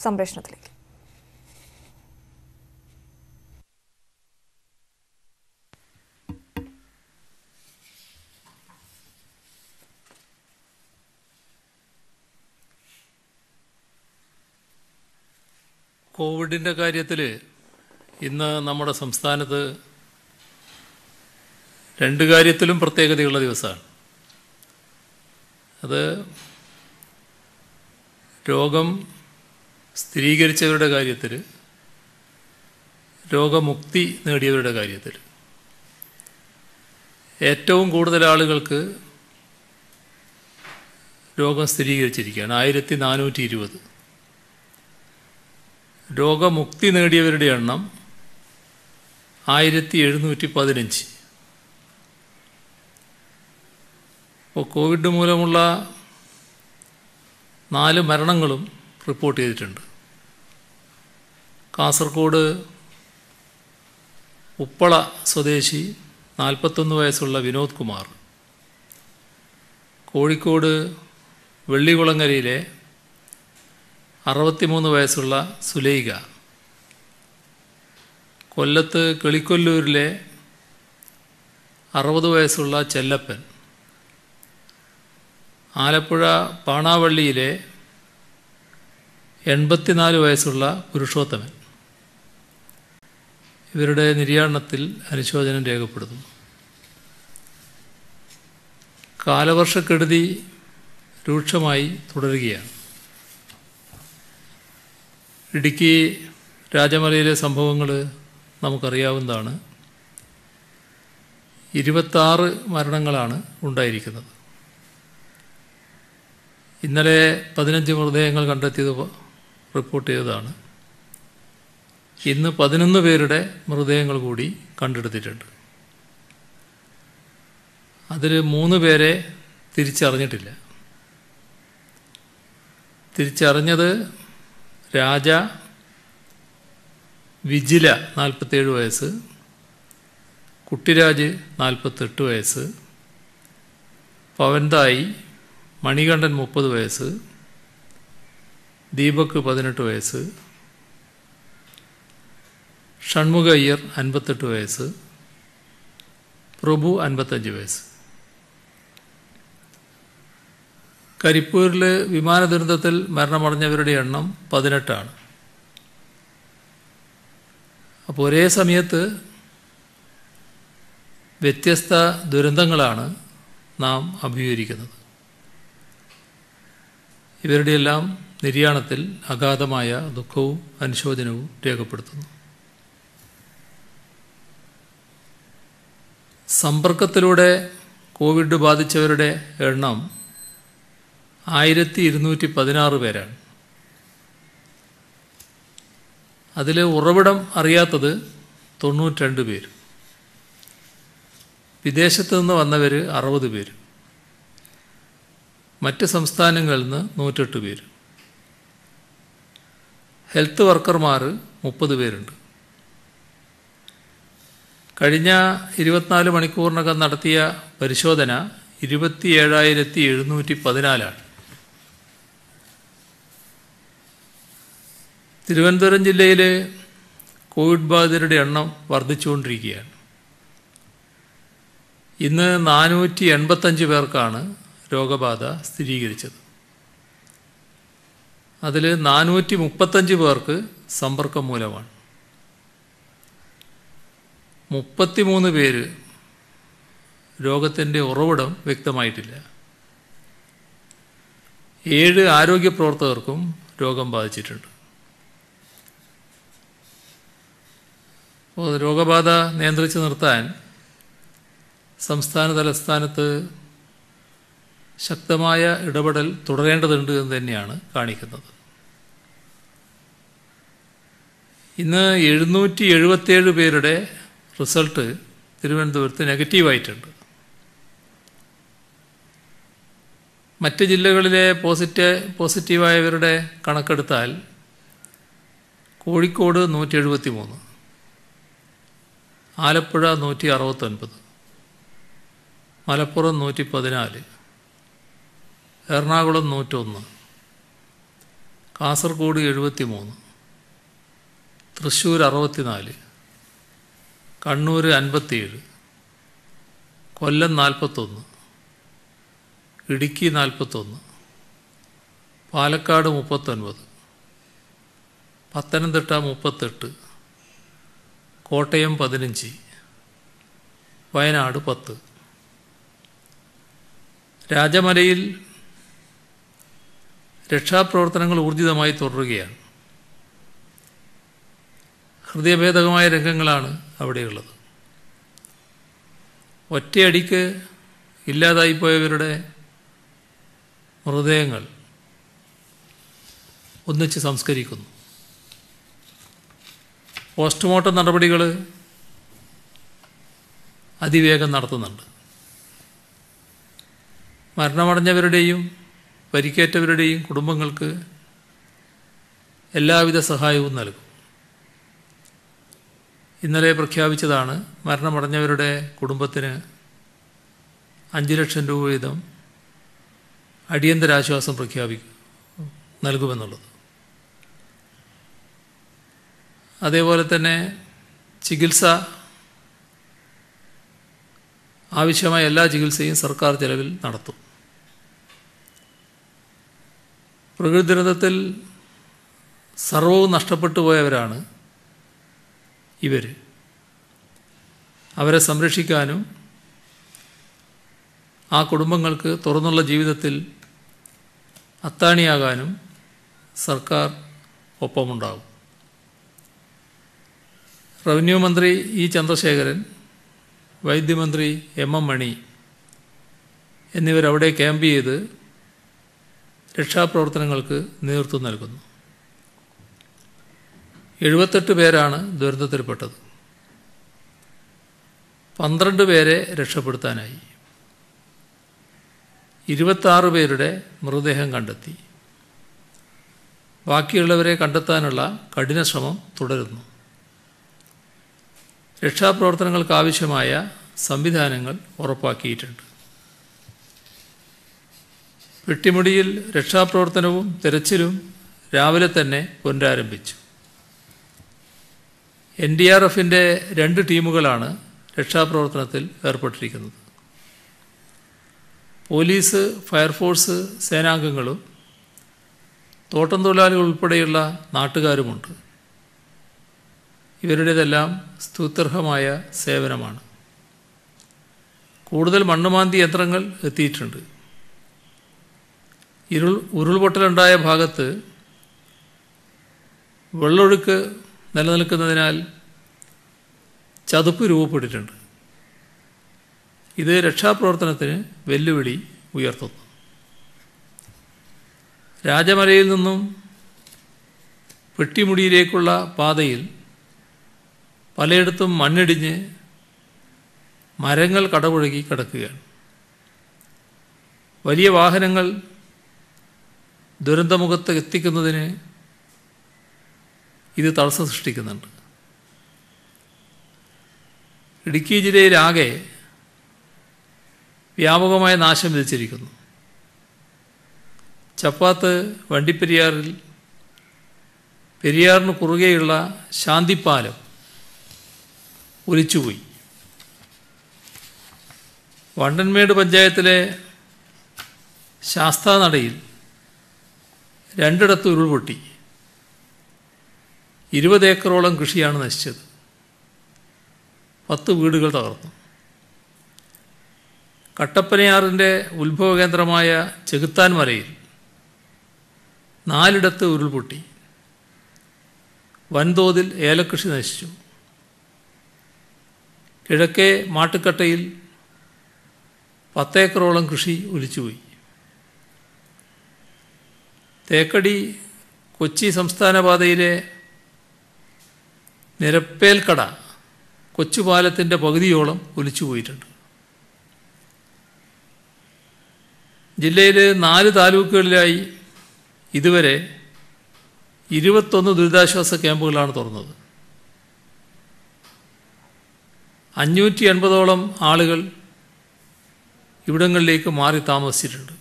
സംപ്രേഷണത്തിലേക്ക്. കോവിഡിൻ്റെ കാര്യത്തിൽ ഇന്ന് നമ്മുടെ സംസ്ഥാനത്ത് രണ്ട് കാര്യത്തിലും പ്രത്യേകതയുള്ള ദിവസമാണ്. അത് രോഗം സ്ഥിരീകരിച്ചവരുടെ കാര്യത്തിൽ, രോഗമുക്തി നേടിയവരുടെ കാര്യത്തിൽ ഏറ്റവും കൂടുതൽ ആളുകൾക്ക് രോഗം സ്ഥിരീകരിച്ചിരിക്കുകയാണ്. 1420. രോഗമുക്തി നേടിയവരുടെ എണ്ണം 1715. ഇപ്പോൾ കോവിഡ് മൂലമുള്ള 4 മരണങ്ങളും റിപ്പോർട്ട് ചെയ്തിട്ടുണ്ട്. കാസർഗോഡ് ഉപ്പള സ്വദേശി 41 വയസ്സുള്ള വിനോദ് കുമാർ, കോഴിക്കോട് വെള്ളികുളങ്ങരയിലെ 63 വയസ്സുള്ള സുലൈഖ, കൊല്ലത്ത് കിളിക്കൊല്ലൂരിലെ 60 വയസ്സുള്ള ചെല്ലപ്പൻ, ആലപ്പുഴ പാണാവള്ളിയിലെ 84 വയസ്സുള്ള പുരുഷോത്തമൻ. ഇവരുടെ നിര്യാണത്തിൽ അനുശോചനം രേഖപ്പെടുത്തുന്നു. കാലവർഷക്കെടുതി രൂക്ഷമായി തുടരുകയാണ്. ഇടുക്കി രാജമലയിലെ സംഭവങ്ങൾ നമുക്കറിയാവുന്നതാണ്. 26 മരണങ്ങളാണ് ഉണ്ടായിരിക്കുന്നത്. ഇന്നലെ 15 മൃതദേഹങ്ങൾ കണ്ടെത്തിയത് റിപ്പോർട്ട് ചെയ്തതാണ്. ഇന്ന് 11 പേരുടെ മൃതദേഹങ്ങൾ കൂടി കണ്ടെടുത്തിട്ടുണ്ട്. അതിൽ 3 പേരെ തിരിച്ചറിഞ്ഞിട്ടില്ല. തിരിച്ചറിഞ്ഞത് രാജ, വിജില 47 വയസ്സ്, കുട്ടിരാജ് 48 വയസ്സ്, പവൻതായി, മണികണ്ഠൻ 30 വയസ്സ്, ദീപക് 18 വയസ്സ്, ഷൺമുഖ അയ്യർ 58 വയസ്സ്, പ്രഭു 55 വയസ്സ്. കരിപ്പൂരിൽ വിമാന ദുരന്തത്തിൽ മരണമടഞ്ഞവരുടെ എണ്ണം 18. അപ്പോൾ ഒരേ സമയത്ത് വ്യത്യസ്ത ദുരന്തങ്ങളാണ് നാം അഭിമുഖീകരിക്കുന്നത്. ഇവരുടെയെല്ലാം നിര്യാണത്തിൽ അഗാധമായ ദുഃഖവും അനുശോചനവും രേഖപ്പെടുത്തുന്നു. സമ്പർക്കത്തിലൂടെ കോവിഡ് ബാധിച്ചവരുടെ എണ്ണം 1216 പേരാണ്. അതിൽ ഉറവിടം അറിയാത്തത് 92 പേര്. വിദേശത്ത് നിന്ന് വന്നവർ 60 പേര്. മറ്റ് സംസ്ഥാനങ്ങളിൽ നിന്ന് 108 പേര്. ഹെൽത്ത് വർക്കർമാർ 30 പേരുണ്ട്. കഴിഞ്ഞ 24 മണിക്കൂറിനകം നടത്തിയ പരിശോധന 27,714. തിരുവനന്തപുരം ജില്ലയിൽ കോവിഡ് ബാധിതരുടെ എണ്ണം വർദ്ധിച്ചുകൊണ്ടിരിക്കുകയാണ്. ഇന്ന് 485 പേർക്കാണ് രോഗബാധ സ്ഥിരീകരിച്ചത്. അതിൽ 435 പേർക്ക് സമ്പർക്കം മൂലമാണ്. 33 പേര് രോഗത്തിൻ്റെ ഉറവിടം വ്യക്തമായിട്ടില്ല. 7 ആരോഗ്യ പ്രവർത്തകർക്കും രോഗം ബാധിച്ചിട്ടുണ്ട്. രോഗബാധ നിയന്ത്രിച്ച് നിർത്താൻ സംസ്ഥാന തലസ്ഥാനത്ത് ശക്തമായ ഇടപെടൽ തുടരേണ്ടതുണ്ട് എന്ന് തന്നെയാണ് കാണിക്കുന്നത്. ഇന്ന് 777 പേരുടെ റിസൾട്ട് തിരുവനന്തപുരത്ത് നെഗറ്റീവായിട്ടുണ്ട്. മറ്റ് ജില്ലകളിലെ പോസിറ്റീവായവരുടെ കണക്കെടുത്താൽ കോഴിക്കോട് 173, ആലപ്പുഴ 169, മലപ്പുറം 114, എറണാകുളം 101, കാസർഗോഡ് 73, തൃശ്ശൂർ 64, കണ്ണൂർ 57, കൊല്ലം 41, ഇടുക്കി 41, പാലക്കാട് 39, പത്തനംതിട്ട 38, കോട്ടയം 15, വയനാട് 10. രാജമലയിൽ രക്ഷാപ്രവർത്തനങ്ങൾ ഊർജിതമായി തുടരുകയാണ്. ഹൃദയഭേദകമായ രംഗങ്ങളാണ് അവിടെയുള്ളത്. ഒറ്റയടിക്ക് ഇല്ലാതായിപ്പോയവരുടെ മൃതദേഹങ്ങൾ ഒന്നിച്ച് സംസ്കരിക്കുന്നു. പോസ്റ്റ്മോർട്ടം നടപടികൾ അതിവേഗം നടത്തുന്നുണ്ട്. മരണമടഞ്ഞവരുടെയും പരിക്കേറ്റവരുടെയും കുടുംബങ്ങൾക്ക് എല്ലാവിധ സഹായവും നൽകും. ഇന്നലെ പ്രഖ്യാപിച്ചതാണ് മരണമടഞ്ഞവരുടെ കുടുംബത്തിന് 5 ലക്ഷം രൂപ വീതം അടിയന്തരാശ്വാസം നൽകുമെന്നുള്ളത്. അതേപോലെ തന്നെ ആവശ്യമായ എല്ലാ ചികിത്സയും സർക്കാർ ചെലവിൽ നടത്തും. പ്രകൃതി ദുരന്തത്തിൽ സർവവും നഷ്ടപ്പെട്ടു പോയവരാണ് ഇവർ. അവരെ സംരക്ഷിക്കാനും ആ കുടുംബങ്ങൾക്ക് തുറന്നുള്ള ജീവിതത്തിൽ അത്താണിയാകാനും സർക്കാർ ഒപ്പമുണ്ടാകും. റവന്യൂ മന്ത്രി ഇ ചന്ദ്രശേഖരൻ, വൈദ്യമന്ത്രി എം മണി എന്നിവരവിടെ ക്യാമ്പ് ചെയ്ത് രക്ഷാപ്രവർത്തനങ്ങൾക്ക് നേതൃത്വം നൽകുന്നു. 78 പേരാണ് ദുരന്തത്തിൽപ്പെട്ടത്. 12 പേരെ രക്ഷപ്പെടുത്താനായി. 26 പേരുടെ മൃതദേഹം കണ്ടെത്തി. ബാക്കിയുള്ളവരെ കണ്ടെത്താനുള്ള കഠിന ശ്രമം തുടരുന്നു. രക്ഷാപ്രവർത്തനങ്ങൾക്കാവശ്യമായ സംവിധാനങ്ങൾ ഉറപ്പാക്കിയിട്ടുണ്ട്. വെട്ടിമുടിയിൽ രക്ഷാപ്രവർത്തനവും തെരച്ചിലും രാവിലെ തന്നെ പുനരാരംഭിച്ചു. NDRFൻ്റെ 2 ടീമുകളാണ് രക്ഷാപ്രവർത്തനത്തിൽ ഏർപ്പെട്ടിരിക്കുന്നത്. പോലീസ്, ഫയർഫോഴ്സ് സേനാംഗങ്ങളും തോട്ടം തൊഴിലാളികൾ ഉൾപ്പെടെയുള്ള നാട്ടുകാരുമുണ്ട്. ഇവരുടേതെല്ലാം സ്തുത്യർഹമായ സേവനമാണ്. കൂടുതൽ മണ്ണുമാന്തി യന്ത്രങ്ങൾ എത്തിയിട്ടുണ്ട്. ഉരുൾപൊട്ടലുണ്ടായ ഭാഗത്ത് വെള്ളമൊഴുക്ക് നിലനിൽക്കുന്നതിനാൽ ചതുപ്പ് രൂപപ്പെട്ടിട്ടുണ്ട്. ഇത് രക്ഷാപ്രവർത്തനത്തിന് വെല്ലുവിളി ഉയർത്തുന്നു. രാജമലയിൽ നിന്നും പെട്ടിമുടിയിലേക്കുള്ള പാതയിൽ പലയിടത്തും മണ്ണിടിഞ്ഞ് മരങ്ങൾ കടപുഴകി കിടക്കുകയാണ്. വലിയ വാഹനങ്ങൾ ദുരന്തമുഖത്ത് എത്തിക്കുന്നതിന് ഇത് തടസ്സം സൃഷ്ടിക്കുന്നുണ്ട്. ഇടുക്കി ജില്ലയിലാകെ വ്യാപകമായ നാശം വിധിച്ചിരിക്കുന്നു. ചപ്പാത്ത് വണ്ടിപ്പെരിയാറിൽ പെരിയാറിന് കുറുകെയുള്ള ശാന്തിപ്പാലം ഒലിച്ചുപോയി. വണ്ടൻമേട് പഞ്ചായത്തിലെ ശാസ്താനടയിൽ 2 ഉരുൾപൊട്ടി. 20 ഏക്കറോളം കൃഷിയാണ് നശിച്ചത്. 10 വീടുകൾ തകർന്നു. കട്ടപ്പനയാറിൻ്റെ ഉത്ഭവകേന്ദ്രമായ ചെകുത്താൻ മലയിൽ 4 ഉരുൾപൊട്ടി. വൻതോതിൽ ഏലകൃഷി നശിച്ചു. കിഴക്കേ മാട്ടുക്കട്ടയിൽ 10 ഏക്കറോളം കൃഷി ഒലിച്ചുപോയി. തേക്കടി കൊച്ചി സംസ്ഥാന പാതയിലെ നിരപ്പേൽക്കട കൊച്ചുപാലത്തിൻ്റെ പകുതിയോളം ഒലിച്ചുപോയിട്ടുണ്ട്. ജില്ലയിൽ 4 താലൂക്കുകളിലായി ഇതുവരെ 21 ദുരിതാശ്വാസ ക്യാമ്പുകളാണ് തുറന്നത്. 580ഓളം ആളുകൾ ഇവിടങ്ങളിലേക്ക് മാറി താമസിച്ചിട്ടുണ്ട്.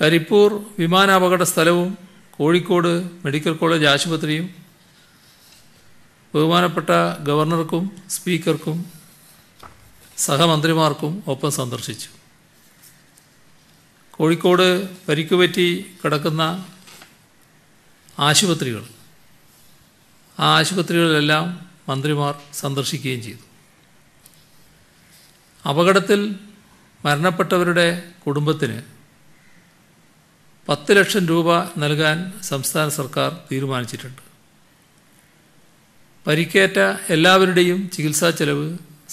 കരിപ്പൂർ വിമാനാപകട സ്ഥലവും കോഴിക്കോട് മെഡിക്കൽ കോളേജ് ആശുപത്രിയും ബഹുമാനപ്പെട്ട ഗവർണർക്കും സ്പീക്കർക്കും സഹമന്ത്രിമാർക്കും ഒപ്പം സന്ദർശിച്ചു. കോഴിക്കോട് പരിക്കുപറ്റി കിടക്കുന്ന ആശുപത്രികൾ, ആ ആശുപത്രികളിലെല്ലാം മന്ത്രിമാർ സന്ദർശിക്കുകയും ചെയ്തു. അപകടത്തിൽ മരണപ്പെട്ടവരുടെ കുടുംബത്തിന് 10 ലക്ഷം രൂപ നൽകാൻ സംസ്ഥാന സർക്കാർ തീരുമാനിച്ചിട്ടുണ്ട്. പരിക്കേറ്റ എല്ലാവരുടെയും ചികിത്സാ ചെലവ്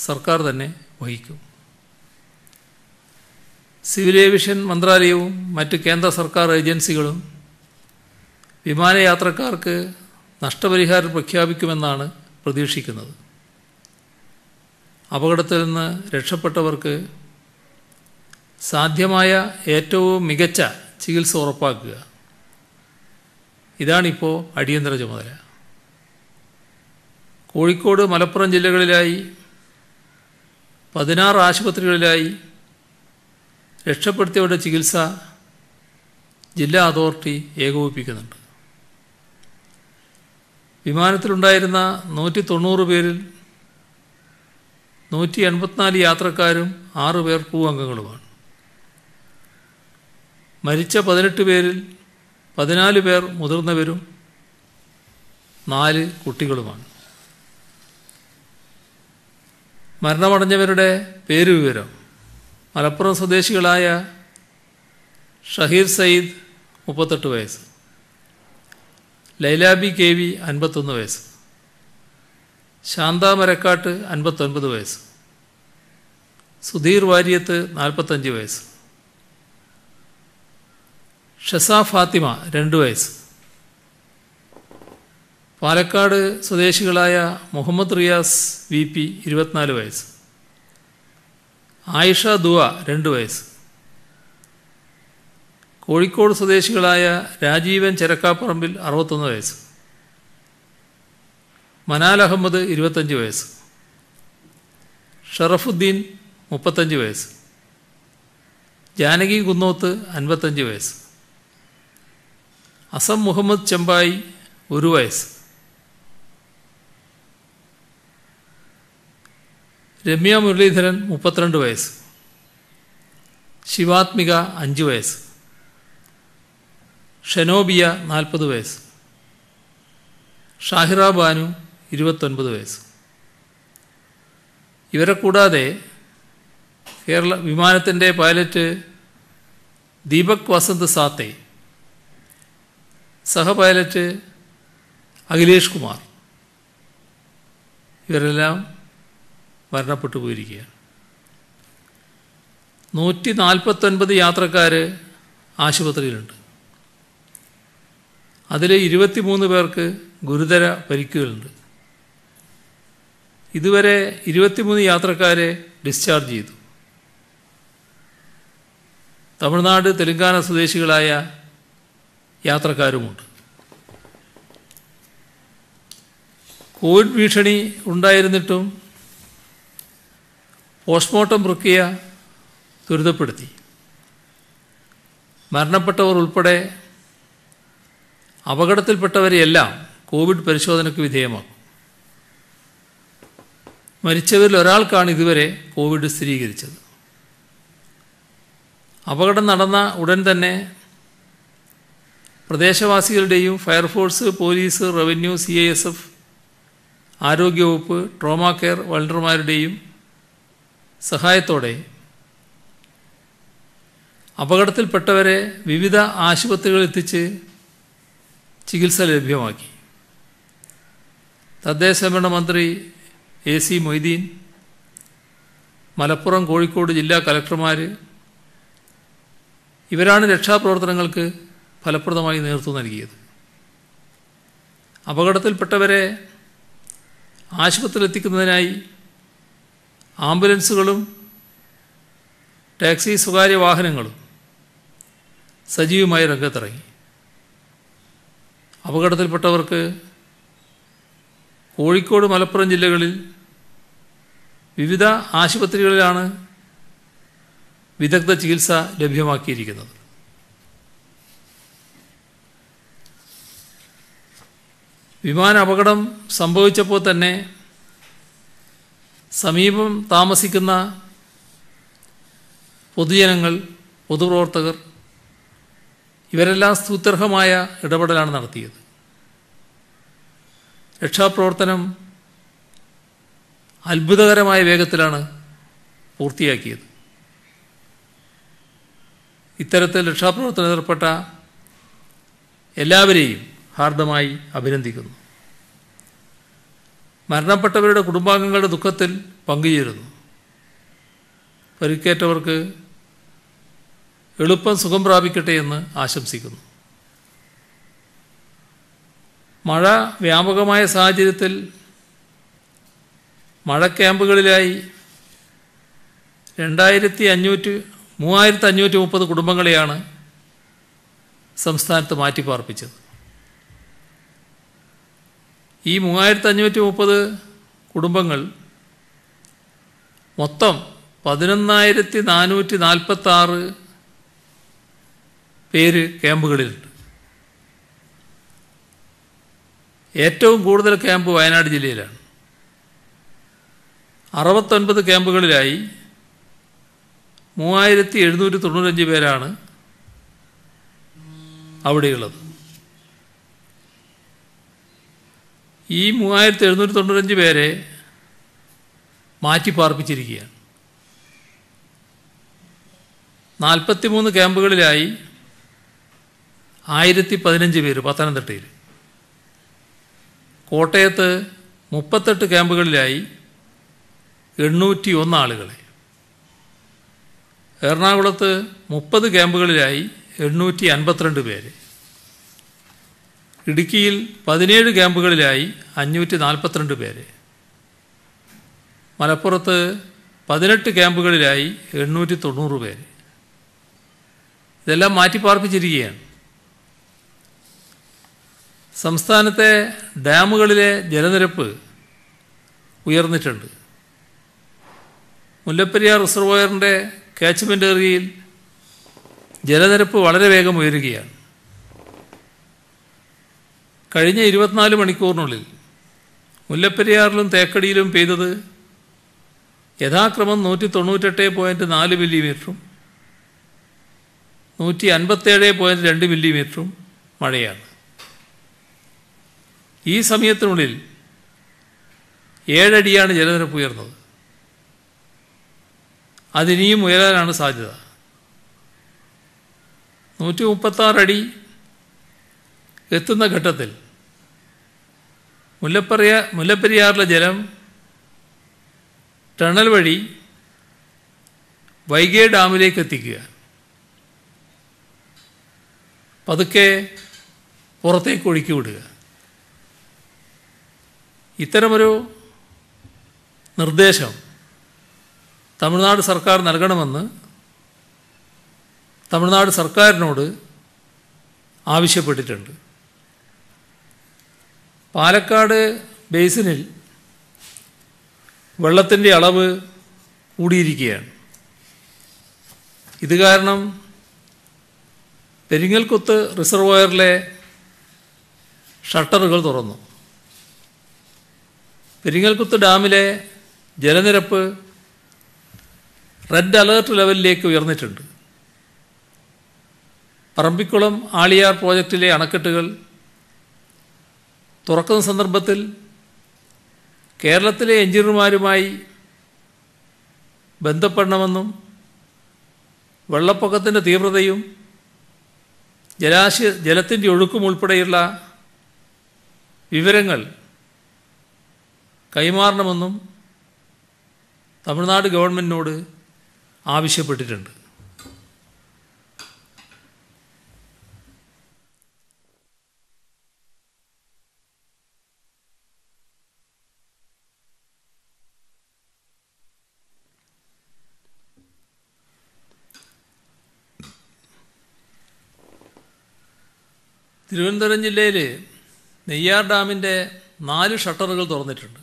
സർക്കാർ തന്നെ വഹിക്കും. സിവിൽ ഏവിയേഷൻ മന്ത്രാലയവും മറ്റ് കേന്ദ്ര സർക്കാർ ഏജൻസികളും വിമാനയാത്രക്കാർക്ക് നഷ്ടപരിഹാരം പ്രഖ്യാപിക്കുമെന്നാണ് പ്രതീക്ഷിക്കുന്നത്. അപകടത്തിൽ നിന്ന് രക്ഷപ്പെട്ടവർക്ക് സാധ്യമായ ഏറ്റവും മികച്ച ചികിത്സ ഉറപ്പാക്കുക, ഇതാണിപ്പോൾ അടിയന്തര ചുമതല. കോഴിക്കോട്, മലപ്പുറം ജില്ലകളിലായി 16 ആശുപത്രികളിലായി രക്ഷപ്പെടുത്തിയവരുടെ ചികിത്സ ജില്ലാ അതോറിറ്റി ഏകോപിപ്പിക്കുന്നുണ്ട്. വിമാനത്തിലുണ്ടായിരുന്ന 190 പേരിൽ 184 യാത്രക്കാരും 6 പേർ ക്രൂ അംഗങ്ങളുമാണ്. മരിച്ച 18 പേരിൽ 14 പേർ മുതിർന്നവരും 4 കുട്ടികളുമാണ്. മരണമടഞ്ഞവരുടെ പേരുവിവരം: മലപ്പുറം സ്വദേശികളായ ഷഹീർ സയ്യിദ് 38 വയസ്സ്, ലൈലാബി കെ വി 51 വയസ്സ്, ശാന്ത മരക്കാട്ട് 59 വയസ്സ്, സുധീർ വാര്യത്ത് 45 വയസ്സ്, ഷസ ഫാത്തിമ 2 വയസ്സ്, പാലക്കാട് സ്വദേശികളായ മുഹമ്മദ് റിയാസ് വി പി 24 വയസ്സ്, ആയിഷ ദുവ 2 വയസ്സ്, കോഴിക്കോട് സ്വദേശികളായ രാജീവൻ ചെരക്കാപ്പറമ്പിൽ 61 വയസ്സ്, മനാൽ അഹമ്മദ് 25 വയസ്സ്, ഷറഫുദ്ദീൻ 35 വയസ്സ്, ജാനകി കുന്നോത്ത് 55 വയസ്സ്, അസം മുഹമ്മദ് ചെമ്പായി 1 വയസ്സ്, രമ്യ മുരളീധരൻ 32 വയസ്സ്, ശിവാത്മിക 5 വയസ്സ്, ഷെനോബിയ 40 വയസ്സ്, ഷാഹിറ ബാനു 29 വയസ്സ്. ഇവരെ കൂടാതെ കേരള വിമാനത്തിൻ്റെ പൈലറ്റ് ദീപക് വസന്ത് സാത്തെ, സഹ പൈലറ്റ് അഖിലേഷ് കുമാർ, ഇവരെല്ലാം മരണപ്പെട്ടു പോയിരിക്കുകയാണ്. 149 യാത്രക്കാർ ആശുപത്രിയിലുണ്ട്. അതിൽ 23 പേർക്ക് ഗുരുതര പരിക്കുകളുണ്ട്. ഇതുവരെ 23 യാത്രക്കാരെ ഡിസ്ചാർജ് ചെയ്തു. തമിഴ്നാട്, തെലങ്കാന സ്വദേശികളായ യാത്രക്കാരുമുണ്ട്. കോവിഡ് ഭീഷണി ഉണ്ടായിരുന്നിട്ടും പോസ്റ്റ്മോർട്ടം പ്രക്രിയ ത്വരിതപ്പെടുത്തി. മരണപ്പെട്ടവർ ഉൾപ്പെടെ അപകടത്തിൽപ്പെട്ടവരെയെല്ലാം കോവിഡ് പരിശോധനയ്ക്ക് വിധേയമാക്കും. മരിച്ചവരിൽ ഒരാൾക്കാണ് ഇതുവരെ കോവിഡ് സ്ഥിരീകരിച്ചത്. അപകടം നടന്ന ഉടൻ തന്നെ പ്രദേശവാസികളുടെയും ഫയർഫോഴ്സ്, പോലീസ്, റവന്യൂ, CISF, ആരോഗ്യവകുപ്പ്, ട്രോമ കെയർ വളണ്ടിയർമാരുടെയും സഹായത്തോടെ അപകടത്തിൽപ്പെട്ടവരെ വിവിധ ആശുപത്രികളിൽ എത്തിച്ച് ചികിത്സ ലഭ്യമാക്കി. തദ്ദേശഭരണ മന്ത്രി AC മൊയ്തീൻ, മലപ്പുറം, കോഴിക്കോട് ജില്ലാ കലക്ടർമാർ, ഇവരാണ് രക്ഷാപ്രവർത്തനങ്ങൾക്ക് ഫലപ്രദമായി നേതൃത്വം നൽകിയത്. അപകടത്തിൽപ്പെട്ടവരെ ആശുപത്രിയിലെത്തിക്കുന്നതിനായി ആംബുലൻസുകളും ടാക്സി, സ്വകാര്യ വാഹനങ്ങളും സജീവമായി രംഗത്തിറങ്ങി. അപകടത്തിൽപ്പെട്ടവർക്ക് കോഴിക്കോട്, മലപ്പുറം ജില്ലകളിൽ വിവിധ ആശുപത്രികളിലാണ് വിദഗ്ധ ചികിത്സ ലഭ്യമാക്കിയിരിക്കുന്നത്. വിമാന അപകടം സംഭവിച്ചപ്പോൾ തന്നെ സമീപം താമസിക്കുന്ന പൊതുജനങ്ങൾ, പൊതുപ്രവർത്തകർ ഇവരെല്ലാം സ്തുത്യർഹമായ ഇടപെടലാണ് നടത്തിയത്. രക്ഷാപ്രവർത്തനം അത്ഭുതകരമായ വേഗത്തിലാണ് പൂർത്തിയാക്കിയത്. ഇത്തരത്തിൽ രക്ഷാപ്രവർത്തനം ഏർപ്പെട്ട എല്ലാവരെയും ഹാർദമായി അഭിനന്ദിക്കുന്നു. മരണപ്പെട്ടവരുടെ കുടുംബാംഗങ്ങളുടെ ദുഃഖത്തിൽ പങ്കുചേരുന്നു. പരിക്കേറ്റവർക്ക് എളുപ്പം സുഖം പ്രാപിക്കട്ടെ എന്ന് ആശംസിക്കുന്നു. മഴ വ്യാപകമായ സാഹചര്യത്തിൽ മഴ ക്യാമ്പുകളിലായി 3530 കുടുംബങ്ങളെയാണ് സംസ്ഥാനത്ത് മാറ്റിപ്പാർപ്പിച്ചത്. ഈ 3530 കുടുംബങ്ങൾ മൊത്തം 11,446 പേര് ക്യാമ്പുകളിലുണ്ട്. ഏറ്റവും കൂടുതൽ ക്യാമ്പ് വയനാട് ജില്ലയിലാണ്. 69 ക്യാമ്പുകളിലായി 3,795 പേരാണ് അവിടെയുള്ളത്. ഈ 3,795 പേരെ മാറ്റിപ്പാർപ്പിച്ചിരിക്കുകയാണ്. 43 ക്യാമ്പുകളിലായി 1,015 പേര് പത്തനംതിട്ടയിൽ, കോട്ടയത്ത് 38 ക്യാമ്പുകളിലായി 801 ആളുകളെ, എറണാകുളത്ത് 30 ക്യാമ്പുകളിലായി 852 പേര്, ഇടുക്കിയിൽ 17 ക്യാമ്പുകളിലായി 542 പേര്, മലപ്പുറത്ത് 18 ക്യാമ്പുകളിലായി 890 പേര്. ഇതെല്ലാം മാറ്റിപ്പാർപ്പിച്ചിരിക്കുകയാണ്. സംസ്ഥാനത്തെ ഡാമുകളിലെ ജലനിരപ്പ് ഉയർന്നിട്ടുണ്ട്. മുല്ലപ്പെരിയാർ റിസർവോയറിൻ്റെ കാച്ച്മെൻ്റ് ഏരിയയിൽ ജലനിരപ്പ് വളരെ വേഗം ഉയരുകയാണ്. കഴിഞ്ഞ 24 മണിക്കൂറിനുള്ളിൽ മുല്ലപ്പെരിയാറിലും തേക്കടിയിലും പെയ്തത് യഥാക്രമം 198.4 മില്ലിമീറ്ററും 157.2 മില്ലിമീറ്ററും മഴയാണ്. ഈ സമയത്തിനുള്ളിൽ 7 അടിയാണ് ജലനിരപ്പ് ഉയർന്നത്. അതിനിയും ഉയരാനാണ് സാധ്യത. 136 അടി എത്തുന്ന ഘട്ടത്തിൽ മുല്ലപ്പെരിയാറിലെ ജലം ടണൽ വഴി വൈഗൈ ഡാമിലേക്ക് എത്തിക്കുക, പതുക്കെ പുറത്തേക്ക് ഒഴുക്കി വിടുക. ഇത്തരമൊരു നിർദ്ദേശം തമിഴ്നാട് സർക്കാർ നൽകണമെന്ന് തമിഴ്നാട് സർക്കാരിനോട് ആവശ്യപ്പെട്ടിട്ടുണ്ട്. പാലക്കാട് ബേസിനിൽ വെള്ളത്തിൻ്റെ അളവ് കൂടിയിരിക്കുകയാണ്. ഇത് കാരണം പെരിങ്ങൽകുത്ത് റിസർവോയറിലെ ഷട്ടറുകൾ തുറന്നു. പെരിങ്ങൽകുത്ത് ഡാമിലെ ജലനിരപ്പ് റെഡ് അലേർട്ട് ലെവലിലേക്ക് ഉയർന്നിട്ടുണ്ട്. പറമ്പിക്കുളം ആളിയാർ പ്രോജക്റ്റിലെ അണക്കെട്ടുകൾ തുറക്കുന്ന സന്ദർഭത്തിൽ കേരളത്തിലെ എഞ്ചിനീയർമാരുമായി ബന്ധപ്പെടണമെന്നും വെള്ളപ്പൊക്കത്തിൻ്റെ തീവ്രതയും ജലത്തിൻ്റെ ഒഴുക്കും ഉൾപ്പെടെയുള്ള വിവരങ്ങൾ കൈമാറണമെന്നും തമിഴ്നാട് ഗവൺമെൻറ്റിനോട് ആവശ്യപ്പെട്ടിട്ടുണ്ട്. തിരുവനന്തപുരം ജില്ലയിൽ നെയ്യാർ ഡാമിൻ്റെ 4 ഷട്ടറുകൾ തുറന്നിട്ടുണ്ട്.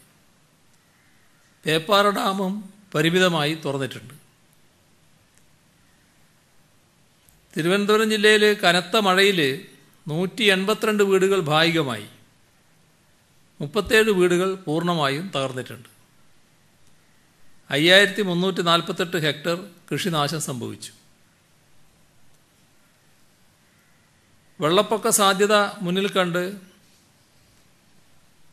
പേപ്പാറ ഡാമും പരിമിതമായി തുറന്നിട്ടുണ്ട്. തിരുവനന്തപുരം ജില്ലയിൽ കനത്ത മഴയിൽ 182 വീടുകൾ ഭാഗികമായി, 37 വീടുകൾ പൂർണ്ണമായും തകർന്നിട്ടുണ്ട്. 5348 ഹെക്ടർ കൃഷിനാശം സംഭവിച്ചു. വെള്ളപ്പൊക്ക സാധ്യത മുന്നിൽ കണ്ട്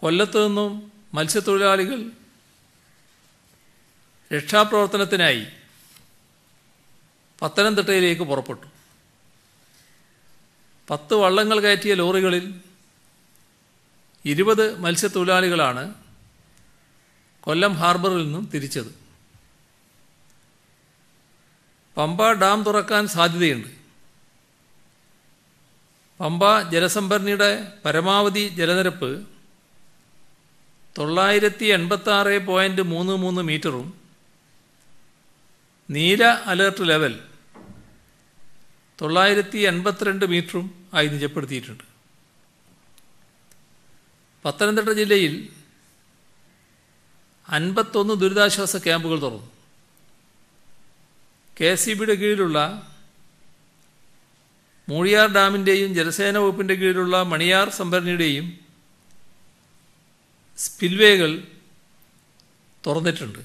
കൊല്ലത്തു നിന്നും മത്സ്യത്തൊഴിലാളികൾ രക്ഷാപ്രവർത്തനത്തിനായി പത്തനംതിട്ടയിലേക്ക് പുറപ്പെട്ടു. 10 വള്ളങ്ങൾ കയറ്റിയ ലോറികളിൽ 20 മത്സ്യത്തൊഴിലാളികളാണ് കൊല്ലം ഹാർബറിൽ നിന്നും തിരിച്ചത്. പമ്പ ഡാം തുറക്കാൻ സാധ്യതയുണ്ട്. പമ്പ ജലസംഭരണിയുടെ പരമാവധി ജലനിരപ്പ് 986.33 മീറ്ററും നീല അലേർട്ട് ലെവൽ 982 മീറ്ററും ആയി നിജപ്പെടുത്തിയിട്ടുണ്ട്. പത്തനംതിട്ട ജില്ലയിൽ 51 ദുരിതാശ്വാസ ക്യാമ്പുകൾ തുറന്നു. KSEBിയുടെ കീഴിലുള്ള മൂഴിയാർ ഡാമിൻ്റെയും ജലസേന വകുപ്പിൻ്റെ കീഴിലുള്ള മണിയാർ സംഭരണിയുടെയും സ്പിൽവേകൾ തുറന്നിട്ടുണ്ട്.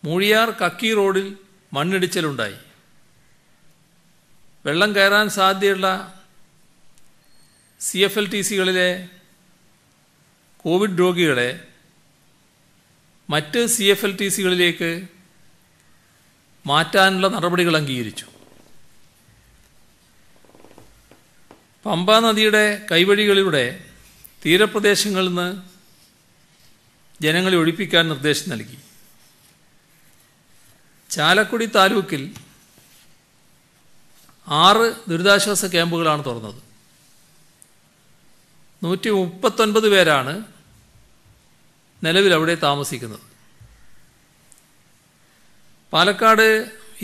മൂഴിയാർ കക്കി റോഡിൽ മണ്ണിടിച്ചിലുണ്ടായി. വെള്ളം കയറാൻ സാധ്യതയുള്ള CFLTCകളിലെ കോവിഡ് രോഗികളെ മറ്റ് CFLTCകളിലേക്ക് മാറ്റാനുള്ള നടപടികൾ അംഗീകരിച്ചു. പമ്പാ നദിയുടെ കൈവഴികളിലൂടെ തീരപ്രദേശങ്ങളിൽ നിന്ന് ജനങ്ങളെ ഒഴിപ്പിക്കാൻ നിർദ്ദേശം നൽകി. ചാലക്കുടി താലൂക്കിൽ 6 ദുരിതാശ്വാസ ക്യാമ്പുകളാണ് തുറന്നത്. 139 പേരാണ് നിലവിൽ അവിടെ താമസിക്കുന്നത്. പാലക്കാട്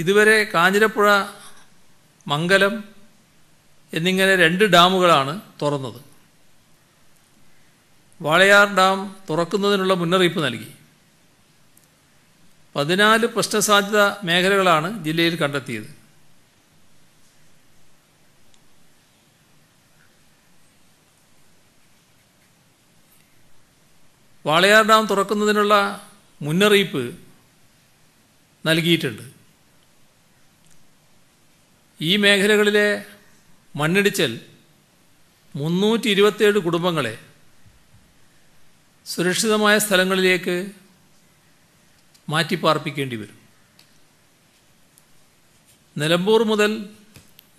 ഇതുവരെ കാഞ്ഞിരപ്പുഴ, മംഗലം എന്നിങ്ങനെ 2 ഡാമുകളാണ് തുറന്നത്. വാളയാർ ഡാം തുറക്കുന്നതിനുള്ള മുന്നറിയിപ്പ് നൽകി. 14 പ്രശ്നസാധ്യത മേഖലകളാണ് ജില്ലയിൽ കണ്ടെത്തിയത്. വാളയാർ ഡാം തുറക്കുന്നതിനുള്ള മുന്നറിയിപ്പ് നൽകിയിട്ടുണ്ട്. ഈ മേഖലകളിലെ മണ്ണിടിച്ചൽ 327 കുടുംബങ്ങളെ സുരക്ഷിതമായ സ്ഥലങ്ങളിലേക്ക് മാറ്റിപ്പാർപ്പിക്കേണ്ടി വരും. നിലമ്പൂർ മുതൽ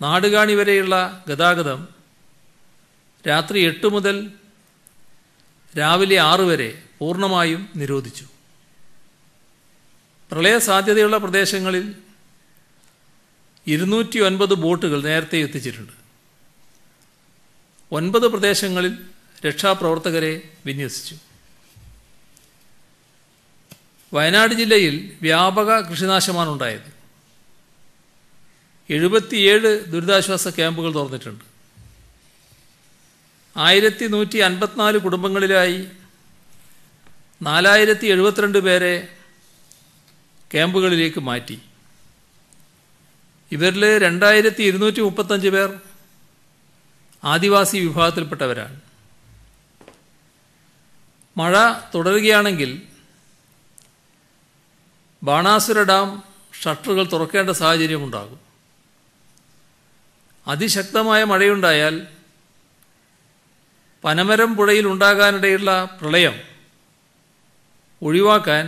നാടുകാണി വരെയുള്ള ഗതാഗതം രാത്രി 8 മുതൽ രാവിലെ 6 വരെ പൂർണ്ണമായും നിരോധിച്ചു. പ്രളയ സാധ്യതയുള്ള പ്രദേശങ്ങളിൽ 209 ബോട്ടുകൾ നേരത്തെ എത്തിച്ചിട്ടുണ്ട്. 9 പ്രദേശങ്ങളിൽ രക്ഷാപ്രവർത്തകരെ വിന്യസിച്ചു. വയനാട് ജില്ലയിൽ വ്യാപക കൃഷിനാശമാണ് ഉണ്ടായത്. 77 ദുരിതാശ്വാസ ക്യാമ്പുകൾ തുറന്നിട്ടുണ്ട്. 1154 കുടുംബങ്ങളിലായി 4072 പേരെ ക്യാമ്പുകളിലേക്ക് മാറ്റി. ഇവരിൽ 2235 പേർ ആദിവാസി വിഭാഗത്തിൽപ്പെട്ടവരാണ്. മഴ തുടരുകയാണെങ്കിൽ ബാണാസുര ഡാം ഷട്ടറുകൾ തുറക്കേണ്ട സാഹചര്യമുണ്ടാകും. അതിശക്തമായ മഴയുണ്ടായാൽ പനമരം പുഴയിൽ ഉണ്ടാകാനിടയുള്ള പ്രളയം ഒഴിവാക്കാൻ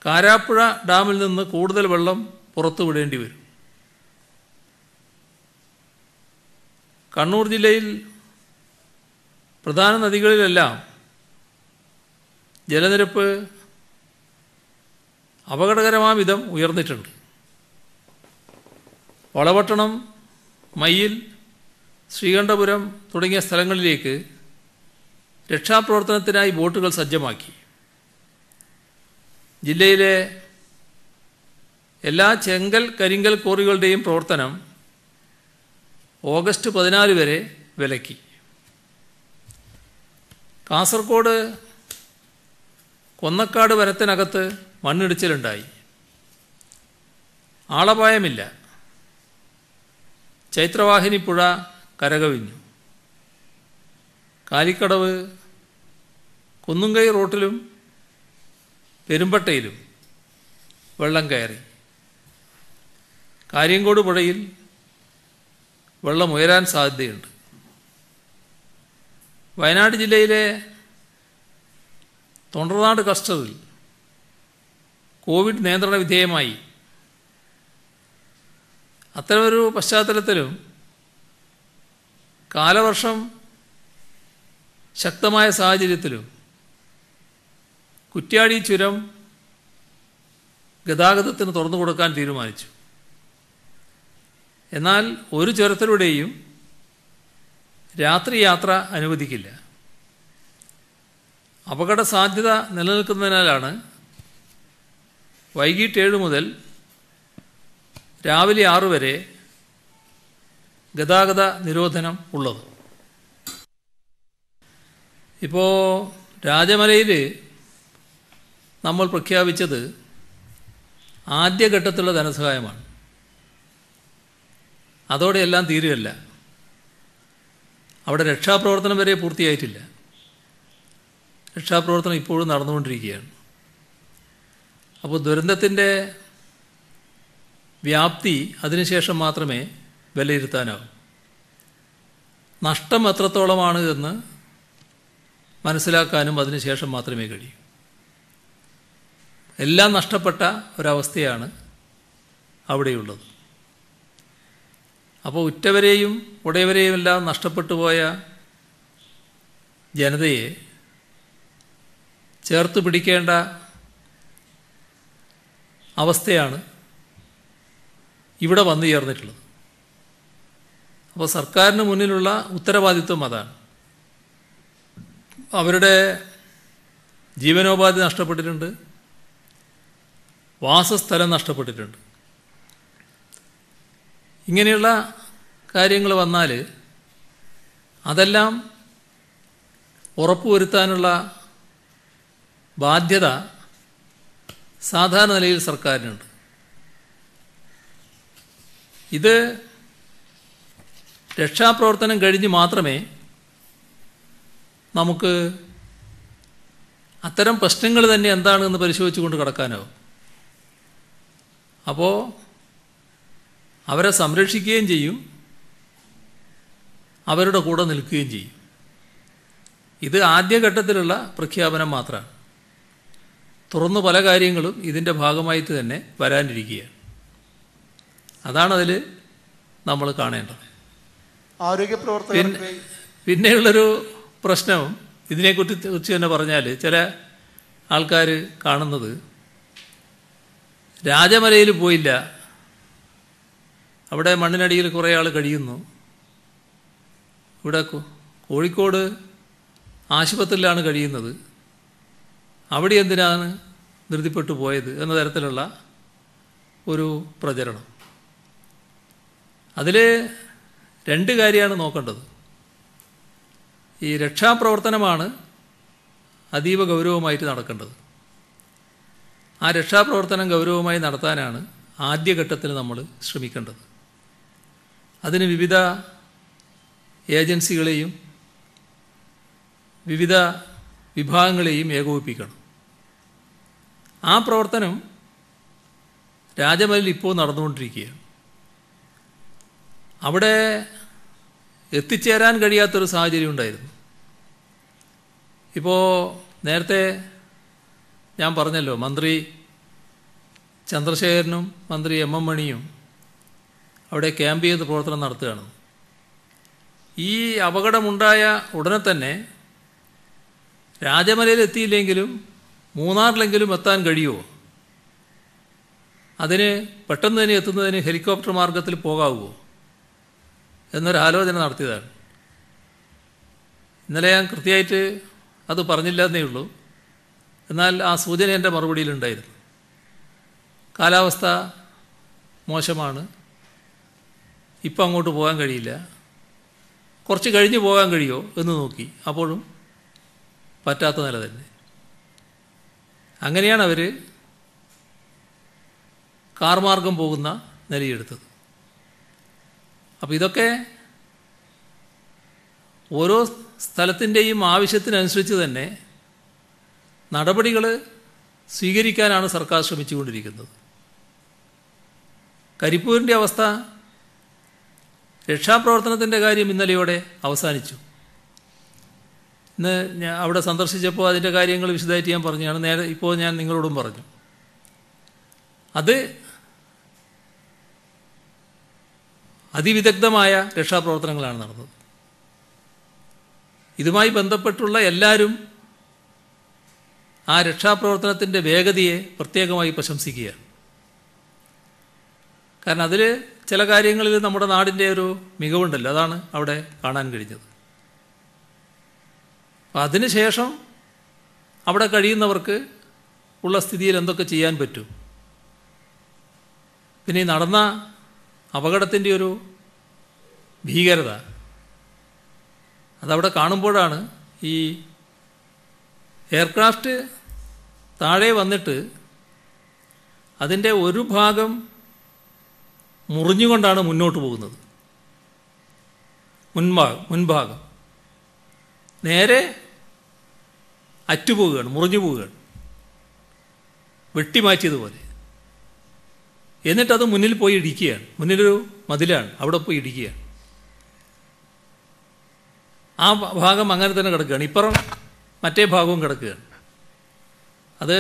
കാരാപ്പുഴ ഡാമിൽ നിന്ന് കൂടുതൽ വെള്ളം പുറത്തുവിടേണ്ടി വരും. കണ്ണൂർ ജില്ലയിൽ പ്രധാന നദികളിലെല്ലാം ജലനിരപ്പ് അപകടകരമായ വിധം ഉയർന്നിട്ടുണ്ട്. വളപട്ടണം, മയ്യിൽ, ശ്രീകണ്ഠപുരം തുടങ്ങിയ സ്ഥലങ്ങളിലേക്ക് രക്ഷാപ്രവർത്തനത്തിനായി ബോട്ടുകൾ സജ്ജമാക്കി. ജില്ലയിലെ എല്ലാ ചെങ്കൽ കരിങ്കൽ ക്വാറികളുടെയും പ്രവർത്തനം ഓഗസ്റ്റ് 14 വരെ വിലക്കി. കാസർഗോഡ് കൊന്നക്കാട് വനത്തിനകത്ത് മണ്ണിടിച്ചിലുണ്ടായി. ആളപായമില്ല. ചൈത്രവാഹിനി പുഴ കരകവിഞ്ഞു. കാലിക്കടവ് കുന്നുംകൈ റോട്ടിലും പെരുമ്പട്ടയിലും വെള്ളം കയറി. കാര്യങ്കോട് പുഴയിൽ വെള്ളം ഉയരാൻ സാധ്യതയുണ്ട്. വയനാട് ജില്ലയിലെ തൊണ്ടർനാട് ക്ലസ്റ്ററിൽ കോവിഡ് നിയന്ത്രണ വിധേയമായി. അത്തരമൊരു പശ്ചാത്തലത്തിലും കാലവർഷം ശക്തമായ സാഹചര്യത്തിലും കുറ്റ്യാടി ചുരം ഗതാഗതത്തിന് തുറന്നു കൊടുക്കാൻ തീരുമാനിച്ചു. എന്നാൽ ഒരു ചുരത്തിലൂടെയും രാത്രി യാത്ര അനുവദിക്കില്ല. അപകട സാധ്യത നിലനിൽക്കുന്നതിനാലാണ് വൈകിട്ട് 7 മുതൽ രാവിലെ 6 വരെ ഗതാഗത നിരോധനം ഉള്ളത്. ഇപ്പോൾ രാജമലയിൽ നമ്മൾ പ്രഖ്യാപിച്ചത് ആദ്യഘട്ടത്തിലുള്ള ധനസഹായമാണ്. അതോടെ എല്ലാം തീരുകയല്ല. അവിടെ രക്ഷാപ്രവർത്തനം വരെ പൂർത്തിയായിട്ടില്ല. രക്ഷാപ്രവർത്തനം ഇപ്പോഴും നടന്നുകൊണ്ടിരിക്കുകയാണ്. അപ്പോൾ ദുരന്തത്തിൻ്റെ വ്യാപ്തി അതിനുശേഷം മാത്രമേ വിലയിരുത്താനാവൂ. നഷ്ടം എത്രത്തോളമാണ് എന്ന് മനസ്സിലാക്കാനും അതിനുശേഷം മാത്രമേ കഴിയൂ. എല്ലാം നഷ്ടപ്പെട്ട ഒരവസ്ഥയാണ് അവിടെയുള്ളത്. അപ്പോൾ ഉറ്റവരെയും ഉടയവരെയും എല്ലാം നഷ്ടപ്പെട്ടു പോയ ജനതയെ ചേർത്ത് പിടിക്കേണ്ട അവസ്ഥയാണ് ഇവിടെ വന്നു ചേർന്നിട്ടുള്ളത്. അപ്പോൾ സർക്കാരിന് മുന്നിലുള്ള ഉത്തരവാദിത്വം അതാണ്. അവരുടെ ജീവനോപാധി നഷ്ടപ്പെട്ടിട്ടുണ്ട്, വാസസ്ഥലം നഷ്ടപ്പെട്ടിട്ടുണ്ട്. ഇങ്ങനെയുള്ള കാര്യങ്ങൾ വന്നാൽ അതെല്ലാം ഉറപ്പുവരുത്താനുള്ള ബാധ്യത സാധാരണ നിലയിൽ സർക്കാരിനുണ്ട്. ഇത് രക്ഷാപ്രവർത്തനം കഴിഞ്ഞ് മാത്രമേ നമുക്ക് അത്തരം പ്രശ്നങ്ങൾ തന്നെ എന്താണെന്ന് പരിശോധിച്ചുകൊണ്ട് കടക്കാനാവും. അപ്പോൾ അവരെ സംരക്ഷിക്കുകയും ചെയ്യും, അവരുടെ കൂടെ നിൽക്കുകയും ചെയ്യും. ഇത് ആദ്യഘട്ടത്തിലുള്ള പ്രഖ്യാപനം മാത്രമാണ്. തുറന്നു പല കാര്യങ്ങളും ഇതിൻ്റെ ഭാഗമായിട്ട് തന്നെ വരാനിരിക്കുകയാണ്. അതാണതിൽ നമ്മൾ കാണേണ്ടത്. പിന്നെയുള്ളൊരു പ്രശ്നം ഇതിനെക്കുറിച്ച് തന്നെ പറഞ്ഞാൽ ചില ആൾക്കാർ കാണുന്നത് രാജമലയിൽ പോയില്ല, അവിടെ മണ്ണിനടിയിൽ കുറേ ആൾ കഴിയുന്നു, ഇവിടെ കോഴിക്കോട് ആശുപത്രിയിലാണ് കഴിയുന്നത്, അവിടെ എന്തിനാണ് ധൃതിപ്പെട്ടു പോയത് എന്ന തരത്തിലുള്ള ഒരു പ്രചരണം. അതിൽ 2 കാര്യമാണ് നോക്കേണ്ടത്. ഈ രക്ഷാപ്രവർത്തനമാണ് അതീവ ഗൗരവമായിട്ട് നടക്കേണ്ടത്. ആ രക്ഷാപ്രവർത്തനം ഗൗരവമായി നടത്താനാണ് ആദ്യഘട്ടത്തിൽ നമ്മൾ ശ്രമിക്കേണ്ടത്. അതിന് വിവിധ ഏജൻസികളെയും വിവിധ വിഭാഗങ്ങളെയും ഏകോപിപ്പിക്കണം. ആ പ്രവർത്തനം രാജമലയിൽ ഇപ്പോൾ നടന്നുകൊണ്ടിരിക്കുകയാണ്. അവിടെ എത്തിച്ചേരാൻ കഴിയാത്തൊരു സാഹചര്യം ഉണ്ടായിരുന്നു. ഇപ്പോൾ നേരത്തെ ഞാൻ പറഞ്ഞല്ലോ, മന്ത്രി ചന്ദ്രശേഖരനും മന്ത്രി എം മണിയും അവിടെ ക്യാമ്പ് ചെയ്ത് പ്രവർത്തനം നടത്തുകയാണ്. ഈ അപകടമുണ്ടായ ഉടനെ തന്നെ രാജമലയിൽ എത്തിയില്ലെങ്കിലും മൂന്നാറിലെങ്കിലും എത്താൻ കഴിയുമോ, അതിന് പെട്ടെന്ന് തന്നെ എത്തുന്നതിന് ഹെലികോപ്റ്റർ മാർഗത്തിൽ പോകാവുമോ എന്നൊരാലോചന നടത്തിയതാണ്. ഇന്നലെ ഞാൻ കൃത്യമായിട്ട് അത് പറഞ്ഞില്ല എന്നേ ഉള്ളൂ. എന്നാൽ ആ സൂചന എൻ്റെ മറുപടിയിലുണ്ടായിരുന്നു. കാലാവസ്ഥ മോശമാണ്, ഇപ്പം അങ്ങോട്ട് പോകാൻ കഴിയില്ല, കുറച്ച് കഴിഞ്ഞ് പോകാൻ കഴിയുമോ എന്ന് നോക്കി. അപ്പോഴും പറ്റാത്ത നില തന്നെ. അങ്ങനെയാണ് അവർ കാർ മാർഗം പോകുന്ന നിലയെടുത്തത്. അപ്പോൾ ഇതൊക്കെ ഓരോ സ്ഥലത്തിൻ്റെയും ആവശ്യത്തിനനുസരിച്ച് തന്നെ നടപടികൾ സ്വീകരിക്കാനാണ് സർക്കാർ ശ്രമിച്ചുകൊണ്ടിരിക്കുന്നത്. കരിപ്പൂരിൻ്റെ അവസ്ഥ, രക്ഷാപ്രവർത്തനത്തിൻ്റെ കാര്യം ഇന്നലെയോടെ അവസാനിച്ചു. ഇന്ന് ഞാൻ അവിടെ സന്ദർശിച്ചപ്പോൾ അതിൻ്റെ കാര്യങ്ങൾ വിശദമായിട്ട് ഞാൻ പറഞ്ഞതാണ്. ഇപ്പോൾ ഞാൻ നിങ്ങളോടും പറഞ്ഞു. അത് അതിവിദഗ്ധമായ രക്ഷാപ്രവർത്തനങ്ങളാണ് നടന്നത്. ഇതുമായി ബന്ധപ്പെട്ടുള്ള എല്ലാവരും ആ രക്ഷാപ്രവർത്തനത്തിൻ്റെ വേഗതയെ പ്രത്യേകമായി പ്രശംസിക്കുകയാണ്. കാരണം അതിൽ ചില കാര്യങ്ങളിൽ നമ്മുടെ നാടിൻ്റെ ഒരു മികവുണ്ടല്ലോ, അതാണ് അവിടെ കാണാൻ കഴിഞ്ഞത്. അപ്പം അതിനുശേഷം അവിടെ കഴിയുന്നവർക്ക് ഉള്ള സ്ഥിതിയിൽ എന്തൊക്കെ ചെയ്യാൻ പറ്റും, പിന്നെ ഈ നടന്ന അപകടത്തിൻ്റെ ഒരു ഭീകരത അതവിടെ കാണുമ്പോഴാണ് ഈ എയർക്രാഫ്റ്റ് താഴെ വന്നിട്ട് അതിൻ്റെ ഒരു ഭാഗം മുറിഞ്ഞുകൊണ്ടാണ് മുന്നോട്ട് പോകുന്നത്. മുൻഭാഗം നേരെ അറ്റുപോവുകയാണ്, മുറിഞ്ഞു പോവുകയാണ്, വെട്ടിമാറ്റിയതുപോലെ. എന്നിട്ടത് മുന്നിൽ പോയി ഇടിക്കുകയാണ്. മുന്നിലൊരു മതിലാണ്, അവിടെ പോയി ഇടിക്കുകയാണ്. ആ ഭാഗം അങ്ങനെ തന്നെ കിടക്കുകയാണ്. ഇപ്പുറം മറ്റേ ഭാഗവും കിടക്കുകയാണ്. അത്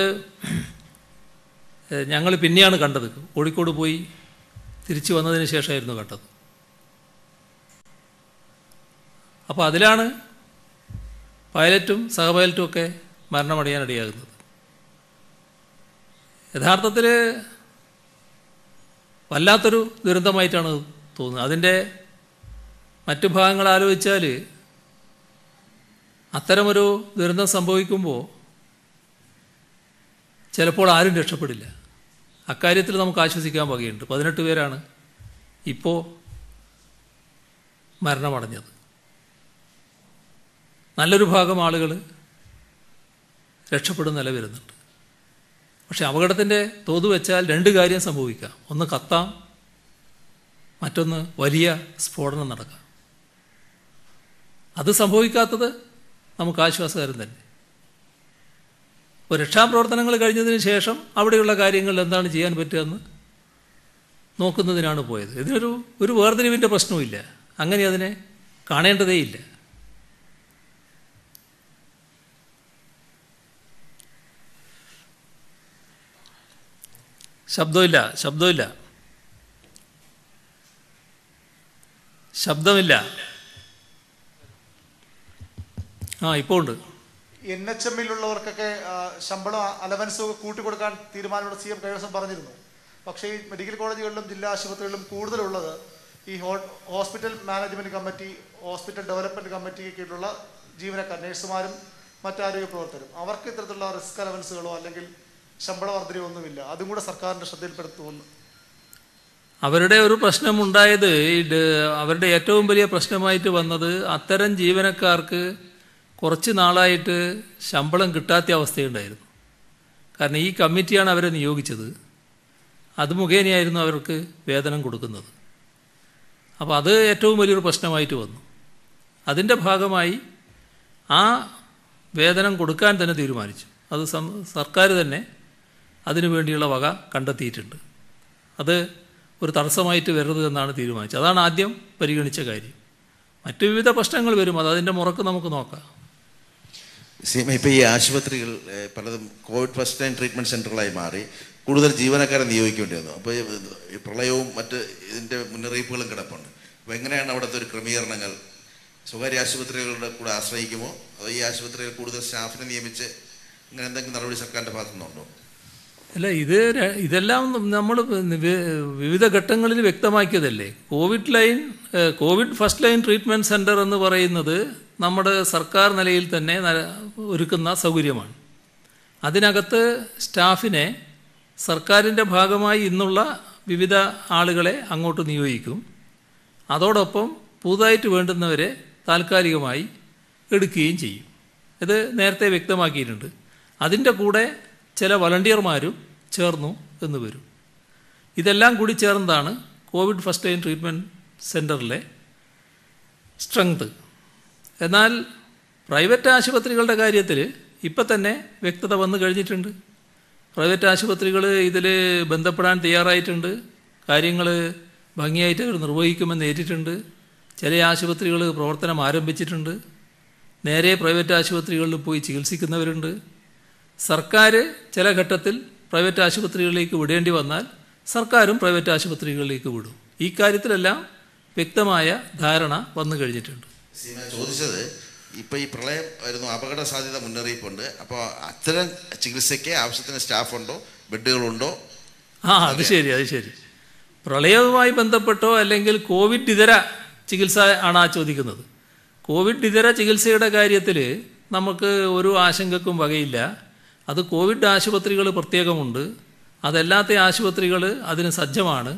ഞങ്ങൾ പിന്നെയാണ് കണ്ടത്. കോഴിക്കോട് പോയി തിരിച്ചു വന്നതിന് ശേഷമായിരുന്നു കണ്ടത്. അപ്പോൾ അതിലാണ് പൈലറ്റും സഹപൈലറ്റും ഒക്കെ മരണമടയാനിടയാകുന്നത്. യഥാർത്ഥത്തിൽ വല്ലാത്തൊരു ദുരന്തമായിട്ടാണ് തോന്നുന്നത്. അതിൻ്റെ മറ്റു ഭാഗങ്ങൾ ആലോചിച്ചാൽ അത്തരമൊരു ദുരന്തം സംഭവിക്കുമ്പോൾ ചിലപ്പോൾ ആരും രക്ഷപ്പെടില്ല. അക്കാര്യത്തിൽ നമുക്ക് ആശ്വസിക്കാൻ വകയുണ്ട്. 18 പേരാണ് ഇപ്പോൾ മരണമടഞ്ഞത്. നല്ലൊരു ഭാഗം ആളുകൾ രക്ഷപ്പെടുന്ന നില വരുന്നുണ്ട്. പക്ഷെ അപകടത്തിൻ്റെ തോത് വെച്ചാൽ 2 കാര്യം സംഭവിക്കാം. ഒന്ന് കത്താം, മറ്റൊന്ന് വലിയ സ്ഫോടനം നടക്കാം. അത് സംഭവിക്കാത്തത് നമുക്ക് ആശ്വാസകരം തന്നെ. ഇപ്പോൾ രക്ഷാപ്രവർത്തനങ്ങൾ കഴിഞ്ഞതിന് ശേഷം അവിടെയുള്ള കാര്യങ്ങൾ എന്താണ് ചെയ്യാൻ പറ്റുകയെന്ന് നോക്കുന്നതിനാണ് പോയത്. ഇതിനൊരു വേർതിരിവിൻ്റെ പ്രശ്നവുമില്ല. അങ്ങനെ അതിനെ കാണേണ്ടതേയില്ല. ശബ്ദമില്ല. ഇപ്പോൾ ഉണ്ട്. NHM-ലുള്ളവർക്കൊക്കെ ശമ്പളം അലവൻസ് കൂട്ടിക്കൊടുക്കാൻ തീരുമാനമുള്ള CM കഴിഞ്ഞ ദിവസം പറഞ്ഞിരുന്നു. പക്ഷേ ഈ മെഡിക്കൽ കോളേജുകളിലും ജില്ലാ ആശുപത്രികളിലും കൂടുതലുള്ളത് ഈ hospital management committee, hospital development കമ്മിറ്റിക്ക് കീഴിലുള്ള ജീവനക്കാർ, നഴ്സുമാരും മറ്റാരോഗ്യ പ്രവർത്തകരും. അവർക്ക് ഇത്തരത്തിലുള്ള റിസ്ക് അലവൻസുകളോ അല്ലെങ്കിൽ ശമ്പള വർധനയോ ഒന്നുമില്ല. അതും കൂടെ സർക്കാരിൻ്റെ ശ്രദ്ധയിൽപ്പെടുത്തുമെന്ന്. അവരുടെ ഒരു പ്രശ്നമുണ്ടായത്, അവരുടെ ഏറ്റവും വലിയ പ്രശ്നമായിട്ട് വന്നത് അത്തരം ജീവനക്കാർക്ക് കുറച്ച് നാളായിട്ട് ശമ്പളം കിട്ടാത്ത അവസ്ഥയുണ്ടായിരുന്നു. കാരണം ഈ കമ്മിറ്റിയാണ് അവരെ നിയോഗിച്ചത്. അത് മുഖേനയായിരുന്നു അവർക്ക് വേതനം കൊടുക്കുന്നത്. അപ്പോൾ അത് ഏറ്റവും വലിയൊരു പ്രശ്നമായിട്ട് വന്നു. അതിൻ്റെ ഭാഗമായി ആ വേതനം കൊടുക്കാൻ തന്നെ തീരുമാനിച്ചു. അത് സർക്കാർ തന്നെ അതിനു വേണ്ടിയുള്ള വക കണ്ടെത്തിയിട്ടുണ്ട്. അത് ഒരു തടസ്സമായിട്ട് വരരുത് എന്നാണ് തീരുമാനിച്ചത്. അതാണ് ആദ്യം പരിഗണിച്ച കാര്യം. മറ്റു വിവിധ പ്രശ്നങ്ങൾ വരും, അത് അതിൻ്റെ മുറക്ക് നമുക്ക് നോക്കാം. ഇപ്പോൾ ഈ ആശുപത്രികൾ പലതും കോവിഡ് ഫസ്റ്റ് ലൈൻ ട്രീറ്റ്മെൻറ്റ് സെൻ്ററുകളായി മാറി കൂടുതൽ ജീവനക്കാരെ നിയോഗിക്കേണ്ടി വന്നു. അപ്പോൾ ഈ പ്രളയവും മറ്റ് ഇതിൻ്റെ മുന്നറിയിപ്പുകളും കിടപ്പുണ്ട്. അപ്പോൾ എങ്ങനെയാണ് അവിടുത്തെ ഒരു ക്രമീകരണങ്ങൾ? സ്വകാര്യ ആശുപത്രികളുടെ കൂടെ ആശ്രയിക്കുമോ, അതോ ഈ ആശുപത്രികൾ കൂടുതൽ സ്റ്റാഫിനെ നിയമിച്ച് ഇങ്ങനെ എന്തെങ്കിലും നടപടി സർക്കാരിൻ്റെ ഭാഗത്തുനിന്നുണ്ടോ? അല്ല, ഇതെല്ലാം നമ്മൾ വിവിധ ഘട്ടങ്ങളിൽ വ്യക്തമാക്കിയതല്ലേ. Covid first line treatment center എന്ന് പറയുന്നത് നമ്മുടെ സർക്കാർ നിലയിൽ തന്നെ ഒരുക്കുന്ന സൗകര്യമാണ്. അതിനകത്ത് സ്റ്റാഫിനെ സർക്കാരിൻ്റെ ഭാഗമായി ഇന്നുള്ള വിവിധ ആളുകളെ അങ്ങോട്ട് നിയോഗിക്കും. അതോടൊപ്പം പുതുതായിട്ട് വേണ്ടുന്നവരെ താൽക്കാലികമായി എടുക്കുകയും ചെയ്യും. ഇത് നേരത്തെ വ്യക്തമാക്കിയിട്ടുണ്ട്. അതിൻ്റെ കൂടെ ചില വളണ്ടിയർമാരും ചേർന്നു എന്ന് വരും. ഇതെല്ലാം കൂടി ചേർന്നതാണ് കോവിഡ് ഫസ്റ്റ് ലൈൻ ട്രീറ്റ്മെൻറ്റ് സെൻറ്ററിലെ സ്ട്രെങ്ത്. എന്നാൽ പ്രൈവറ്റ് ആശുപത്രികളുടെ കാര്യത്തിൽ ഇപ്പം തന്നെ വ്യക്തത വന്നു കഴിഞ്ഞിട്ടുണ്ട്. പ്രൈവറ്റ് ആശുപത്രികൾ ഇതിൽ ബന്ധപ്പെടാൻ തയ്യാറായിട്ടുണ്ട്. കാര്യങ്ങൾ ഭംഗിയായിട്ട് അവർ നിർവഹിക്കുമെന്ന് ഏറ്റിട്ടുണ്ട്. ചില ആശുപത്രികൾ പ്രവർത്തനം ആരംഭിച്ചിട്ടുണ്ട്. നേരെ പ്രൈവറ്റ് ആശുപത്രികളിൽ പോയി ചികിത്സിക്കുന്നവരുണ്ട്. സർക്കാർ ചില ഘട്ടത്തിൽ പ്രൈവറ്റ് ആശുപത്രികളിലേക്ക് വിടേണ്ടി വന്നാൽ സർക്കാരും പ്രൈവറ്റ് ആശുപത്രികളിലേക്ക് വിടും. ഈ കാര്യത്തിലെല്ലാം വ്യക്തമായ ധാരണ വന്നു കഴിഞ്ഞിട്ടുണ്ട്. ചോദിച്ചത് ഇപ്പോൾ ഈ പ്രളയം വരുന്നു, അപകട സാധ്യത മുന്നറിയിപ്പുണ്ട്. അപ്പോൾ അത്തരം ചികിത്സയ്ക്ക് ആവശ്യത്തിന് സ്റ്റാഫുണ്ടോ, ബെഡുകളുണ്ടോ? അത് ശരി. പ്രളയവുമായി ബന്ധപ്പെട്ടോ അല്ലെങ്കിൽ കോവിഡ് ഇതര ചികിത്സ ആണ് ചോദിക്കുന്നത്. കോവിഡ് ഇതര ചികിത്സയുടെ കാര്യത്തിൽ നമുക്ക് ഒരു ആശങ്കക്കും വകയില്ല. അത് കോവിഡ് ആശുപത്രികൾ പ്രത്യേകമുണ്ട്, അതല്ലാത്ത ആശുപത്രികൾ അതിന് സജ്ജമാണ്.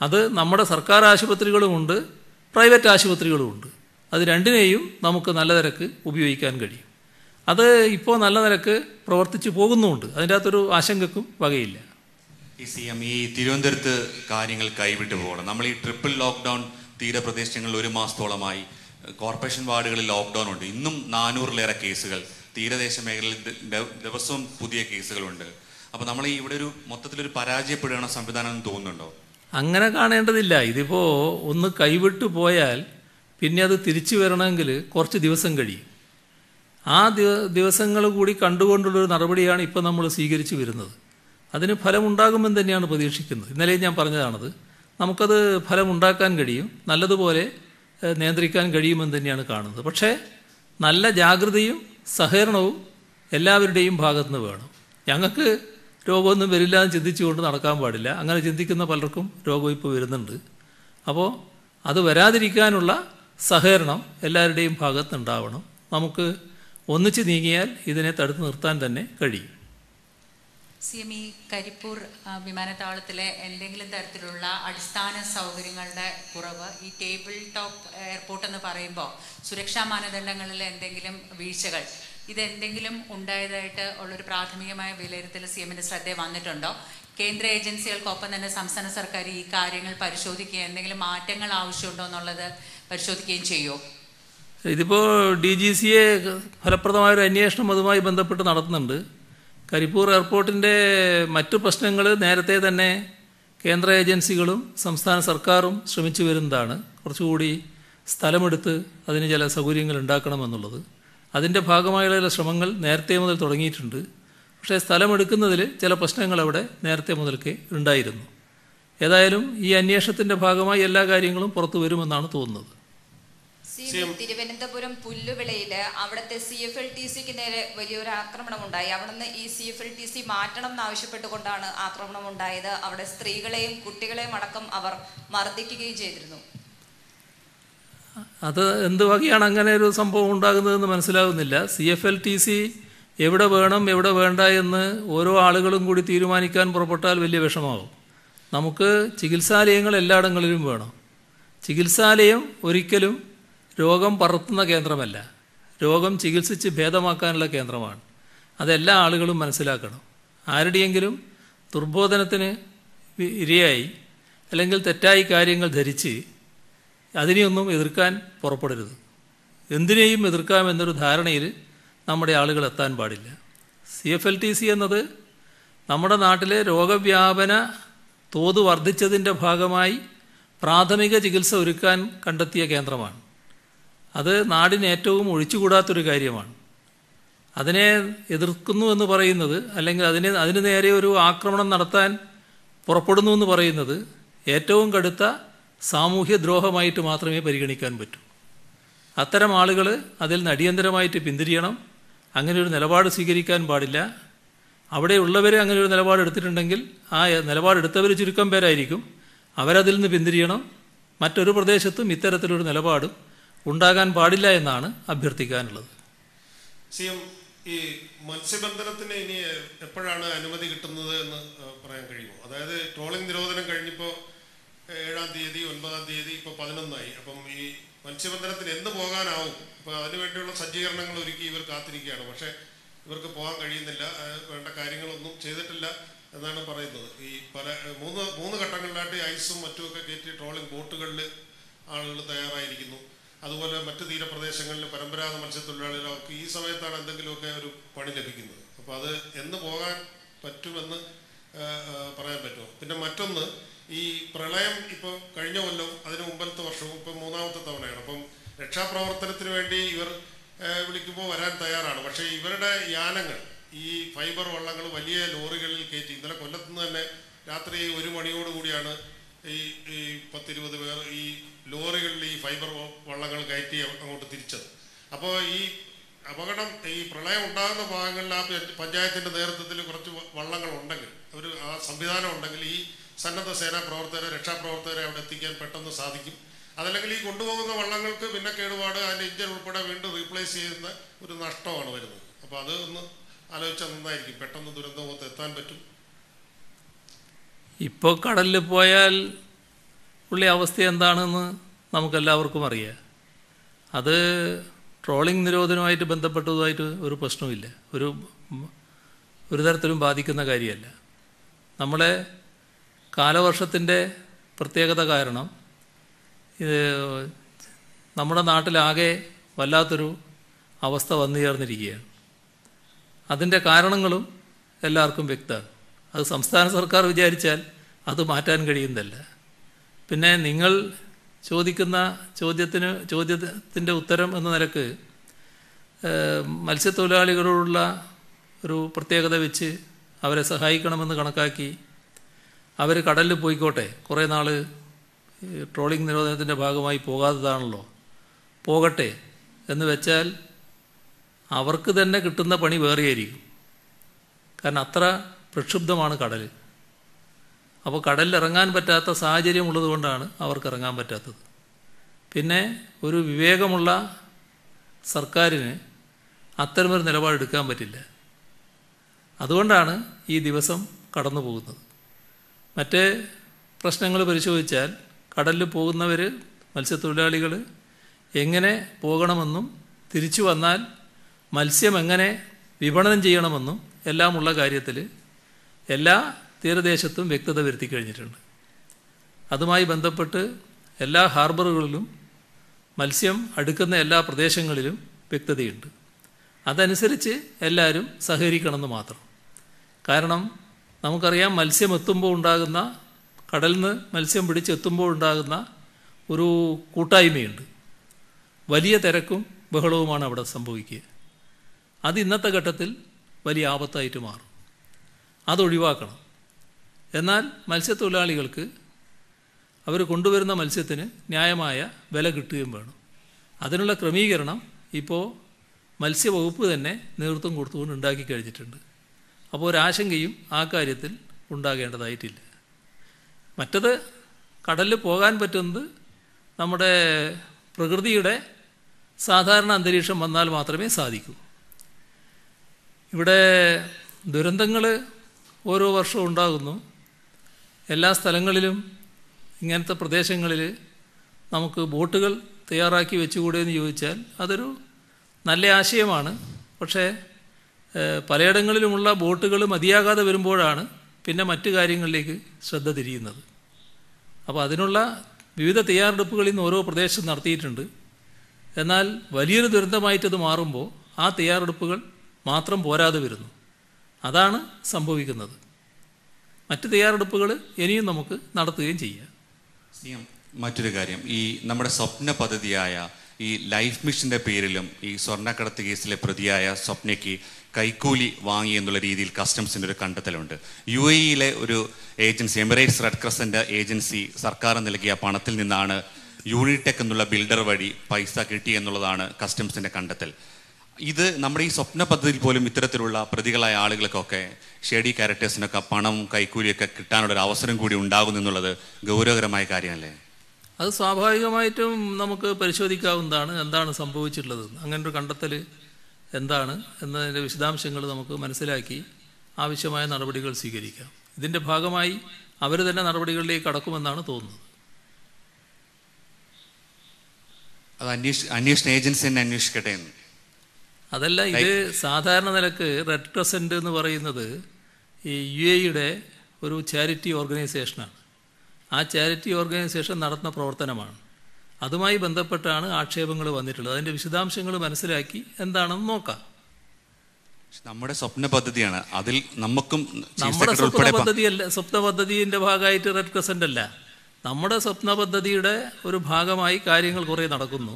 അത് നമ്മുടെ സർക്കാർ ആശുപത്രികളുമുണ്ട്, പ്രൈവറ്റ് ആശുപത്രികളുമുണ്ട്. അത് രണ്ടിനെയും നമുക്ക് നല്ല നിലക്ക് ഉപയോഗിക്കാൻ കഴിയും. അത് ഇപ്പോൾ നല്ല നിലക്ക് പ്രവർത്തിച്ചു പോകുന്നുമുണ്ട്. അതിൻ്റെ അകത്തൊരു ആശങ്കക്കും വകയില്ല. ഈ CM ഈ തിരുവനന്തപുരത്ത് കാര്യങ്ങൾ കൈവിട്ടു പോകണം. നമ്മൾ ഈ ട്രിപ്പിൾ ലോക്ക്ഡൗൺ തീരപ്രദേശങ്ങളിൽ 1 മാസത്തോളമായി കോർപ്പറേഷൻ വാർഡുകളിൽ ലോക്ക്ഡൗൺ ഉണ്ട്. ഇന്നും 400-ലേറെ കേസുകൾ, തീരദേശ മേഖലയിൽ ദിവസവും പുതിയ കേസുകളുണ്ട്. അപ്പോൾ നമ്മൾ ഇവിടെ ഒരു മൊത്തത്തിലൊരു പരാജയപ്പെടുകയാണ് സംവിധാനം എന്ന് തോന്നുന്നുണ്ടോ? അങ്ങനെ കാണേണ്ടതില്ല. ഇതിപ്പോൾ ഒന്ന് കൈവിട്ടു പോയാൽ പിന്നെ അത് തിരിച്ചു വരണമെങ്കിൽ കുറച്ച് ദിവസം കഴിയും. ആ ദിവസങ്ങൾ കൂടി കണ്ടുകൊണ്ടുള്ളൊരു നടപടിയാണ് ഇപ്പോൾ നമ്മൾ സ്വീകരിച്ചു വരുന്നത്. അതിന് ഫലമുണ്ടാകുമെന്ന് തന്നെയാണ് പ്രതീക്ഷിക്കുന്നത്. ഇന്നലെ ഞാൻ പറഞ്ഞതാണത്. നമുക്കത് ഫലമുണ്ടാക്കാൻ കഴിയും, നല്ലതുപോലെ നിയന്ത്രിക്കാൻ കഴിയുമെന്ന് തന്നെയാണ് കാണുന്നത്. പക്ഷേ നല്ല ജാഗ്രതയും സഹകരണവും എല്ലാവരുടെയും ഭാഗത്തുനിന്ന് വേണം. ഞങ്ങൾക്ക് രോഗമൊന്നും വരില്ല എന്ന് ചിന്തിച്ചുകൊണ്ട് നടക്കാൻ പാടില്ല. അങ്ങനെ ചിന്തിക്കുന്ന പലർക്കും രോഗം ഇപ്പോൾ വരുന്നുണ്ട്. അപ്പോൾ അത് വരാതിരിക്കാനുള്ള സഹകരണം എല്ലാവരുടെയും ഭാഗത്തുനിന്നുണ്ടാവണം. നമുക്ക് ഒന്നിച്ച് നീങ്ങിയാൽ ഇതിനെ തടുത്തു നിർത്താൻ തന്നെ കഴിയും. CM ഈ കരിപ്പൂർ വിമാനത്താവളത്തിലെ എന്തെങ്കിലും തരത്തിലുള്ള അടിസ്ഥാന സൗകര്യങ്ങളുടെ കുറവ്, ഈ ടേബിൾ ടോപ്പ് എയർപോർട്ട് എന്ന് പറയുമ്പോൾ സുരക്ഷാ മാനദണ്ഡങ്ങളിൽ എന്തെങ്കിലും വീഴ്ചകൾ, ഇതെന്തെങ്കിലും ഉണ്ടായതായിട്ട് ഉള്ളൊരു പ്രാഥമികമായ വിലയിരുത്തൽ CMന്റെ ശ്രദ്ധയിൽ വന്നിട്ടുണ്ടോ? കേന്ദ്ര ഏജൻസികൾക്കൊപ്പം തന്നെ സംസ്ഥാന സർക്കാർ ഈ കാര്യങ്ങൾ പരിശോധിക്കുകയും എന്തെങ്കിലും മാറ്റങ്ങൾ ആവശ്യമുണ്ടോ എന്നുള്ളത് പരിശോധിക്കുകയും ചെയ്യുമോ? ഇതിപ്പോൾ DGCA ഫലപ്രദമായൊരു അന്വേഷണം അതുമായി ബന്ധപ്പെട്ട് നടത്തുന്നുണ്ട്. കരിപ്പൂർ എയർപോർട്ടിൻ്റെ മറ്റു പ്രശ്നങ്ങൾ നേരത്തെ തന്നെ കേന്ദ്ര ഏജൻസികളും സംസ്ഥാന സർക്കാരും ശ്രമിച്ചു വരുന്നതാണ്. കുറച്ചുകൂടി സ്ഥലമെടുത്ത് അതിന് ചില സൗകര്യങ്ങൾ ഉണ്ടാക്കണമെന്നുള്ളത്. അതിൻ്റെ ഭാഗമായുള്ള ചില ശ്രമങ്ങൾ നേരത്തെ മുതൽ തുടങ്ങിയിട്ടുണ്ട്. പക്ഷേ സ്ഥലമെടുക്കുന്നതിൽ ചില പ്രശ്നങ്ങൾ അവിടെ നേരത്തെ മുതൽക്കേ ഉണ്ടായിരുന്നു. ഏതായാലും ഈ അന്വേഷണത്തിൻ്റെ ഭാഗമായി എല്ലാ കാര്യങ്ങളും പുറത്തു വരുമെന്നാണ് തോന്നുന്നത്. തിരുവനന്തപുരം പുല്ലുവിളയിൽ അവിടുത്തെ CFLTCക്ക് നേരെ വലിയൊരു ആക്രമണം ഉണ്ടായി. അവിടുന്ന് ഈ CFLTC മാറ്റണം എന്നാവശ്യപ്പെട്ടുകൊണ്ടാണ് ആക്രമണം ഉണ്ടായത്. അവിടെ സ്ത്രീകളെയും കുട്ടികളെയും അടക്കം അവർ മർദ്ദിക്കുകയും ചെയ്തിരുന്നു. അത് എന്ത് വകയാണ് അങ്ങനെ ഒരു സംഭവം ഉണ്ടാകുന്നതെന്ന് മനസ്സിലാകുന്നില്ല. CFLTC എവിടെ വേണം എവിടെ വേണ്ട എന്ന് ഓരോ ആളുകളും കൂടി തീരുമാനിക്കാൻ പുറപ്പെട്ടാൽ വലിയ വിഷമാവും. നമുക്ക് ചികിത്സാലയങ്ങൾ എല്ലായിടങ്ങളിലും വേണം. ചികിത്സാലയം ഒരിക്കലും രോഗം പടർത്തുന്ന കേന്ദ്രമല്ല, രോഗം ചികിത്സിച്ച് ഭേദമാക്കാനുള്ള കേന്ദ്രമാണ്. അതെല്ലാ ആളുകളും മനസ്സിലാക്കണം. ആരുടെയെങ്കിലും ദുർബോധനത്തിന് ഇരയായി അല്ലെങ്കിൽ തെറ്റായി കാര്യങ്ങൾ ധരിച്ച് അതിനെയൊന്നും എതിർക്കാൻ പുറപ്പെടരുത്. എന്തിനേയും എതിർക്കാമെന്നൊരു ധാരണയിൽ നമ്മുടെ ആളുകൾ എത്താൻ പാടില്ല. CFLTC എന്നത് നമ്മുടെ നാട്ടിലെ രോഗവ്യാപന തോത് വർദ്ധിച്ചതിൻ്റെ ഭാഗമായി പ്രാഥമിക ചികിത്സ ഒരുക്കാൻ കണ്ടെത്തിയ കേന്ദ്രമാണ്. അത് നാടിന് ഏറ്റവും ഒഴിച്ചുകൂടാത്തൊരു കാര്യമാണ്. അതിനെ എതിർക്കുന്നു എന്ന് പറയുന്നത്, അല്ലെങ്കിൽ അതിന് നേരെ ഒരു ആക്രമണം നടത്താൻ പുറപ്പെടുന്നു എന്ന് പറയുന്നത് ഏറ്റവും കടുത്ത സാമൂഹ്യ ദ്രോഹമായിട്ട് മാത്രമേ പരിഗണിക്കാൻ പറ്റൂ. അത്തരം ആളുകൾ അതിൽ നിന്ന് അടിയന്തരമായിട്ട് പിന്തിരിയണം. അങ്ങനെ ഒരു നിലപാട് സ്വീകരിക്കാൻ പാടില്ല. അവിടെയുള്ളവർ അങ്ങനെ ഒരു നിലപാടെടുത്തിട്ടുണ്ടെങ്കിൽ ആ നിലപാടെടുത്തവർ ചുരുക്കം പേരായിരിക്കും. അവരതിൽ നിന്ന് പിന്തിരിയണം. മറ്റൊരു പ്രദേശത്തും ഇത്തരത്തിലൊരു നിലപാടും ഉണ്ടാകാൻ പാടില്ല എന്നാണ് അഭ്യർത്ഥിക്കാനുള്ളത്. CM ഈ മത്സ്യബന്ധനത്തിന് ഇനി എപ്പോഴാണ് അനുമതി കിട്ടുന്നത് എന്ന് പറയാൻ കഴിയുമോ? അതായത് ട്രോളിംഗ് നിരോധനം കഴിഞ്ഞപ്പോൾ 7-ാം തീയതി 9-ാം തീയതി ഇപ്പോൾ 11-ആയി. അപ്പം ഈ മത്സ്യബന്ധനത്തിന് എന്ന് പോകാനാവും? അപ്പോൾ അതിനുവേണ്ടിയുള്ള സജ്ജീകരണങ്ങൾ ഒരുക്കി ഇവർ കാത്തിരിക്കുകയാണ്. പക്ഷേ ഇവർക്ക് പോകാൻ കഴിയുന്നില്ല, വേണ്ട കാര്യങ്ങളൊന്നും ചെയ്തിട്ടില്ല എന്നാണ് പറയുന്നത്. ഈ മൂന്ന് ഘട്ടങ്ങളിലായിട്ട് ഐസും മറ്റുമൊക്കെ കയറ്റി ട്രോളിംഗ് ബോട്ടുകളിൽ ആളുകൾ തയ്യാറായിരിക്കുന്നു. അതുപോലെ മറ്റ് തീരപ്രദേശങ്ങളിൽ പരമ്പരാഗത മത്സ്യത്തൊഴിലാളികൾ അവർക്ക് ഈ സമയത്താണ് എന്തെങ്കിലുമൊക്കെ ഒരു പണി ലഭിക്കുന്നത്. അപ്പോൾ അത് എന്ന് പോകാൻ പറ്റുമെന്ന് പറയാൻ പറ്റുമോ? പിന്നെ മറ്റൊന്ന്, ഈ പ്രളയം ഇപ്പോൾ കഴിഞ്ഞ കൊല്ലം അതിന് മുമ്പത്തെ വർഷവും ഇപ്പം 3ാമത്തെ തവണയാണ്. അപ്പം രക്ഷാപ്രവർത്തനത്തിന് വേണ്ടി ഇവർ വിളിക്കുമ്പോൾ വരാൻ തയ്യാറാണ്. പക്ഷേ ഇവരുടെ യാനങ്ങൾ, ഈ ഫൈബർ വള്ളങ്ങൾ വലിയ ലോറികളിൽ കയറ്റി, ഇന്നലെ കൊല്ലത്തുനിന്ന് തന്നെ രാത്രി 1 മണിയോടുകൂടിയാണ് ഈ 10-20 പേർ ഈ ലോറികളിൽ ഈ ഫൈബർ വള്ളങ്ങൾ കയറ്റി അങ്ങോട്ട് തിരിച്ചത്. അപ്പോൾ ഈ അപകടം, ഈ പ്രളയം ഉണ്ടാകുന്ന ഭാഗങ്ങളിൽ ആ പഞ്ചായത്തിൻ്റെ നേതൃത്വത്തിൽ കുറച്ച് വള്ളങ്ങൾ ഉണ്ടെങ്കിൽ, ആ സംവിധാനം ഉണ്ടെങ്കിൽ ഈ സന്നദ്ധ സേനാ പ്രവർത്തകരെ, രക്ഷാപ്രവർത്തകരെ അവിടെ എത്തിക്കാൻ പെട്ടെന്ന് സാധിക്കും. അതല്ലെങ്കിൽ ഈ കൊണ്ടുപോകുന്ന വള്ളങ്ങൾക്ക് പിന്നെ കേടുപാട്, അതിൻ്റെ എഞ്ചിൻ ഉൾപ്പെടെ വീണ്ടും റീപ്ലേസ് ചെയ്യുന്ന ഒരു നഷ്ടമാണ് വരുന്നത്. അപ്പോൾ അത് ഒന്ന് ആലോചിച്ചാൽ നന്നായിരിക്കും. പെട്ടെന്ന് ദുരന്തമുഖത്ത് എത്താൻ പറ്റും. ഇപ്പോൾ കടലിൽ പോയാൽ ഉള്ള അവസ്ഥ എന്താണെന്ന് നമുക്കെല്ലാവർക്കും അറിയാം. അത് ട്രോളിംഗ് നിരോധനവുമായിട്ട് ബന്ധപ്പെട്ടതുമായിട്ട് ഒരു പ്രശ്നവുമില്ല, ഒരു തരത്തിലും ബാധിക്കുന്ന കാര്യമല്ല. നമ്മളെ കാലവർഷത്തിൻ്റെ പ്രത്യേകത കാരണം ഇത് നമ്മുടെ നാട്ടിലാകെ വല്ലാത്തൊരു അവസ്ഥ വന്നു ചേർന്നിരിക്കുകയാണ്. അതിൻ്റെ കാരണങ്ങളും എല്ലാവർക്കും വ്യക്തമാണ്. അത് സംസ്ഥാന സർക്കാർ വിചാരിച്ചാൽ അത് മാറ്റാൻ കഴിയുന്നതല്ല. പിന്നെ നിങ്ങൾ ചോദിക്കുന്ന ചോദ്യത്തിൻ്റെ ഉത്തരം എന്ന നിലക്ക് മത്സ്യത്തൊഴിലാളികളോടുള്ള ഒരു പ്രത്യേകത വെച്ച് അവരെ സഹായിക്കണമെന്ന് കണക്കാക്കി അവർ കടലിൽ പോയിക്കോട്ടെ, കുറേ നാൾ ട്രോളിംഗ് നിരോധനത്തിൻ്റെ ഭാഗമായി പോകാത്തതാണല്ലോ, പോകട്ടെ എന്ന് വെച്ചാൽ അവർക്ക് തന്നെ കിട്ടുന്ന പണി വേറെയായിരിക്കും. കാരണം അത്ര പ്രക്ഷുബ്ധമാണ് കടൽ. അപ്പോൾ കടലിൽ ഇറങ്ങാൻ പറ്റാത്ത സാഹചര്യം ഉള്ളതുകൊണ്ടാണ് അവർക്ക് ഇറങ്ങാൻ പറ്റാത്തത്. പിന്നെ ഒരു വിവേകമുള്ള സർക്കാരിന് അത്തരമൊരു നിലപാടെടുക്കാൻ പറ്റില്ല. അതുകൊണ്ടാണ് ഈ ദിവസം കടന്നു പോകുന്നത്. മറ്റേ പ്രശ്നങ്ങൾ പരിശോധിച്ചാൽ കടലിൽ പോകുന്നവർ, മത്സ്യത്തൊഴിലാളികൾ എങ്ങനെ പോകണമെന്നും തിരിച്ചു വന്നാൽ മത്സ്യം എങ്ങനെ വിപണനം ചെയ്യണമെന്നും എല്ലാമുള്ള കാര്യത്തിൽ എല്ലാ തീരദേശത്തും വ്യക്തത വരുത്തി കഴിഞ്ഞിട്ടുണ്ട്. അതുമായി ബന്ധപ്പെട്ട് എല്ലാ ഹാർബറുകളിലും മത്സ്യം അടുക്കുന്ന എല്ലാ പ്രദേശങ്ങളിലും വ്യക്തതയുണ്ട്. അതനുസരിച്ച് എല്ലാവരും സഹകരിക്കണമെന്ന് മാത്രം. കാരണം നമുക്കറിയാം, മത്സ്യം എത്തുമ്പോൾ ഉണ്ടാകുന്ന, കടലിൽ നിന്ന് മത്സ്യം പിടിച്ചെത്തുമ്പോൾ ഉണ്ടാകുന്ന ഒരു കൂട്ടായ്മയുണ്ട്. വലിയ തിരക്കും ബഹളവുമാണ് അവിടെ സംഭവിക്കുക. അത് ഇന്നത്തെ ഘട്ടത്തിൽ വലിയ ആപത്തായിട്ട് മാറും. അതൊഴിവാക്കണം. എന്നാൽ മത്സ്യത്തൊഴിലാളികൾക്ക് അവർ കൊണ്ടുവരുന്ന മത്സ്യത്തിന് ന്യായമായ വില കിട്ടുകയും വേണം. അതിനുള്ള ക്രമീകരണം ഇപ്പോൾ മത്സ്യവകുപ്പ് തന്നെ നേതൃത്വം കൊടുത്തുകൊണ്ട് ഉണ്ടാക്കി കഴിഞ്ഞിട്ടുണ്ട്. അപ്പോൾ ഒരാശങ്കയും ആ കാര്യത്തിൽ ഉണ്ടാകേണ്ടതായിട്ടില്ല. മറ്റത് കടലിൽ പോകാൻ പറ്റുന്നത് നമ്മുടെ പ്രകൃതിയുടെ സാധാരണ അന്തരീക്ഷം വന്നാൽ മാത്രമേ സാധിക്കൂ. ഇവിടെ ദുരന്തങ്ങൾ ഓരോ വർഷവും ഉണ്ടാകുന്നു. എല്ലാ സ്ഥലങ്ങളിലും ഇങ്ങനത്തെ പ്രദേശങ്ങളിൽ നമുക്ക് ബോട്ടുകൾ തയ്യാറാക്കി വെച്ചുകൂടെ എന്ന് ചോദിച്ചാൽ അതൊരു നല്ല ആശയമാണ്. പക്ഷേ പലയിടങ്ങളിലുമുള്ള ബോട്ടുകൾ മതിയാകാതെ വരുമ്പോഴാണ് പിന്നെ മറ്റു കാര്യങ്ങളിലേക്ക് ശ്രദ്ധ തിരിയുന്നത്. അപ്പോൾ അതിനുള്ള വിവിധ തയ്യാറെടുപ്പുകൾ ഇന്ന് ഓരോ പ്രദേശത്തും നടത്തിയിട്ടുണ്ട്. എന്നാൽ വലിയൊരു ദുരന്തമായിട്ടത് മാറുമ്പോൾ ആ തയ്യാറെടുപ്പുകൾ മാത്രം പോരാതെ വരുന്നു. അതാണ് സംഭവിക്കുന്നത്. മറ്റ് തയ്യാറെടുപ്പുകൾ ഇനിയും നമുക്ക് നടത്തുകയും ചെയ്യാം. മറ്റൊരു കാര്യം, ഈ നമ്മുടെ സ്വപ്ന പദ്ധതിയായ ഈ ലൈഫ് മിഷൻ്റെ പേരിലും ഈ സ്വർണ്ണക്കടത്ത് കേസിലെ പ്രതിയായ സ്വപ്നയ്ക്ക് കൈക്കൂലി വാങ്ങി എന്നുള്ള രീതിയിൽ കസ്റ്റംസിൻ്റെ ഒരു കണ്ടെത്തലുണ്ട്. UAE ഒരു agency, Emirates red crescent agency, സർക്കാർ നൽകിയ പണത്തിൽ നിന്നാണ് യൂണിടെക് എന്നുള്ള ബിൽഡർ വഴി പൈസ കിട്ടി എന്നുള്ളതാണ് കസ്റ്റംസിൻ്റെ കണ്ടെത്തൽ. ഇത് നമ്മുടെ ഈ സ്വപ്ന പദ്ധതിയിൽ പോലും ഇത്തരത്തിലുള്ള പ്രതികളായ ആളുകൾക്കൊക്കെ, ഷെഡി ക്യാരക്ടേഴ്സിനൊക്കെ പണം കൈക്കൂലിയൊക്കെ കിട്ടാനുള്ളൊരു അവസരം കൂടി ഉണ്ടാകുന്നു എന്നുള്ളത് ഗൗരവകരമായ കാര്യമല്ലേ? അത് സ്വാഭാവികമായിട്ടും നമുക്ക് പരിശോധിക്കാവുന്നതാണ് എന്താണ് സംഭവിച്ചിട്ടുള്ളത്. അങ്ങനൊരു കണ്ടെത്തൽ എന്താണ് എന്നതിൻ്റെ വിശദാംശങ്ങൾ നമുക്ക് മനസ്സിലാക്കി ആവശ്യമായ നടപടികൾ സ്വീകരിക്കാം. ഇതിൻ്റെ ഭാഗമായി അവർ തന്നെ നടപടികളിലേക്ക് കടക്കുമെന്നാണ് തോന്നുന്നത്. അത് അന്വേഷണ ഏജൻസി തന്നെ അന്വേഷിക്കട്ടെ എന്ന്. അതല്ല, ഇത് സാധാരണ നിലക്ക് റെഡ് ക്രസൻറ്റ് എന്ന് പറയുന്നത് ഈ UAE ഒരു ചാരിറ്റി ഓർഗനൈസേഷനാണ്. ആ ചാരിറ്റി ഓർഗനൈസേഷൻ നടത്തുന്ന പ്രവർത്തനമാണ്. അതുമായി ബന്ധപ്പെട്ടാണ് ആക്ഷേപങ്ങൾ വന്നിട്ടുള്ളത്. അതിൻ്റെ വിശദാംശങ്ങൾ മനസ്സിലാക്കി എന്താണെന്ന് നോക്കാം. നമ്മുടെ സ്വപ്ന പദ്ധതിയാണ്, അതിൽ നമുക്കും നമ്മുടെ സ്വപ്ന പദ്ധതിയല്ല, സ്വപ്ന പദ്ധതിൻ്റെ ഭാഗമായിട്ട് റെഡ് ക്രസൻ്റ് അല്ല. നമ്മുടെ സ്വപ്ന പദ്ധതിയുടെ ഒരു ഭാഗമായി കാര്യങ്ങൾ കുറേ നടക്കുന്നു.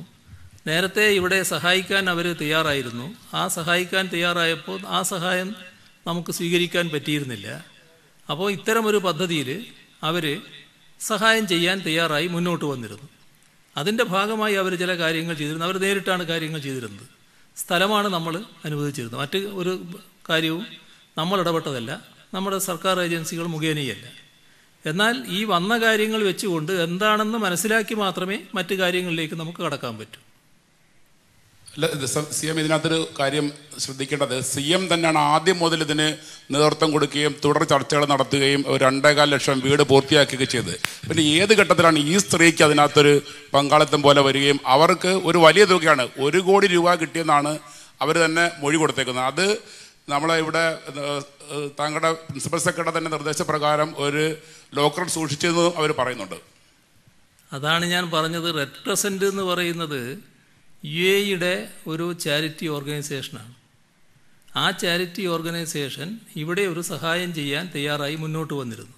നേരത്തെ ഇവിടെ സഹായിക്കാൻ അവർ തയ്യാറായിരുന്നു. ആ സഹായിക്കാൻ തയ്യാറായപ്പോൾ ആ സഹായം നമുക്ക് സ്വീകരിക്കാൻ പറ്റിയിരുന്നില്ല. അപ്പോൾ ഇത്തരമൊരു പദ്ധതിയിൽ അവർ സഹായം ചെയ്യാൻ തയ്യാറായി മുന്നോട്ട് വന്നിരുന്നു. അതിൻ്റെ ഭാഗമായി അവർ ചില കാര്യങ്ങൾ ചെയ്തിരുന്നു. അവർ നേരിട്ടാണ് കാര്യങ്ങൾ ചെയ്തിരുന്നത്. സ്ഥലമാണ് നമ്മൾ അനുവദിച്ചിരുന്നത്. മറ്റ് ഒരു കാര്യവും നമ്മൾ ഇടപെട്ടതല്ല, നമ്മുടെ സർക്കാർ ഏജൻസികൾ മുഖേനയല്ല. എന്നാൽ ഈ വന്ന കാര്യങ്ങൾ വെച്ചുകൊണ്ട് എന്താണെന്ന് മനസ്സിലാക്കി മാത്രമേ മറ്റു കാര്യങ്ങളിലേക്ക് നമുക്ക് കടക്കാൻ പറ്റൂ. അല്ല, CM ഇതിനകത്തൊരു കാര്യം ശ്രദ്ധിക്കേണ്ടത്, CM തന്നെയാണ് ആദ്യം മുതൽ ഇതിന് നേതൃത്വം കൊടുക്കുകയും തുടർ ചർച്ചകൾ നടത്തുകയും 2.25 ലക്ഷം വീട് പൂർത്തിയാക്കുകയൊക്കെ ചെയ്തത്. പിന്നെ ഏത് ഘട്ടത്തിലാണ് ഈ സ്ത്രീക്ക് അതിനകത്തൊരു പങ്കാളിത്തം പോലെ വരികയും അവർക്ക് ഒരു വലിയ തുകയാണ് 1 കോടി രൂപ കിട്ടിയെന്നാണ് അവർ തന്നെ മൊഴി കൊടുത്തേക്കുന്നത്. അത് നമ്മളെ ഇവിടെ താങ്കളുടെ പ്രിൻസിപ്പൽ സെക്രട്ടറി തന്നെ നിർദ്ദേശപ്രകാരം ഒരു ലോക്കർ സൂക്ഷിച്ചതെന്ന് അവർ പറയുന്നുണ്ട്. അതാണ് ഞാൻ പറഞ്ഞത്. റെഡ് ക്രസൻറ്റ് എന്ന് പറയുന്നത് UAEയുടെ ഒരു ചാരിറ്റി ഓർഗനൈസേഷനാണ്. ആ ചാരിറ്റി ഓർഗനൈസേഷൻ ഇവിടെ ഒരു സഹായം ചെയ്യാൻ തയ്യാറായി മുന്നോട്ട് വന്നിരുന്നു.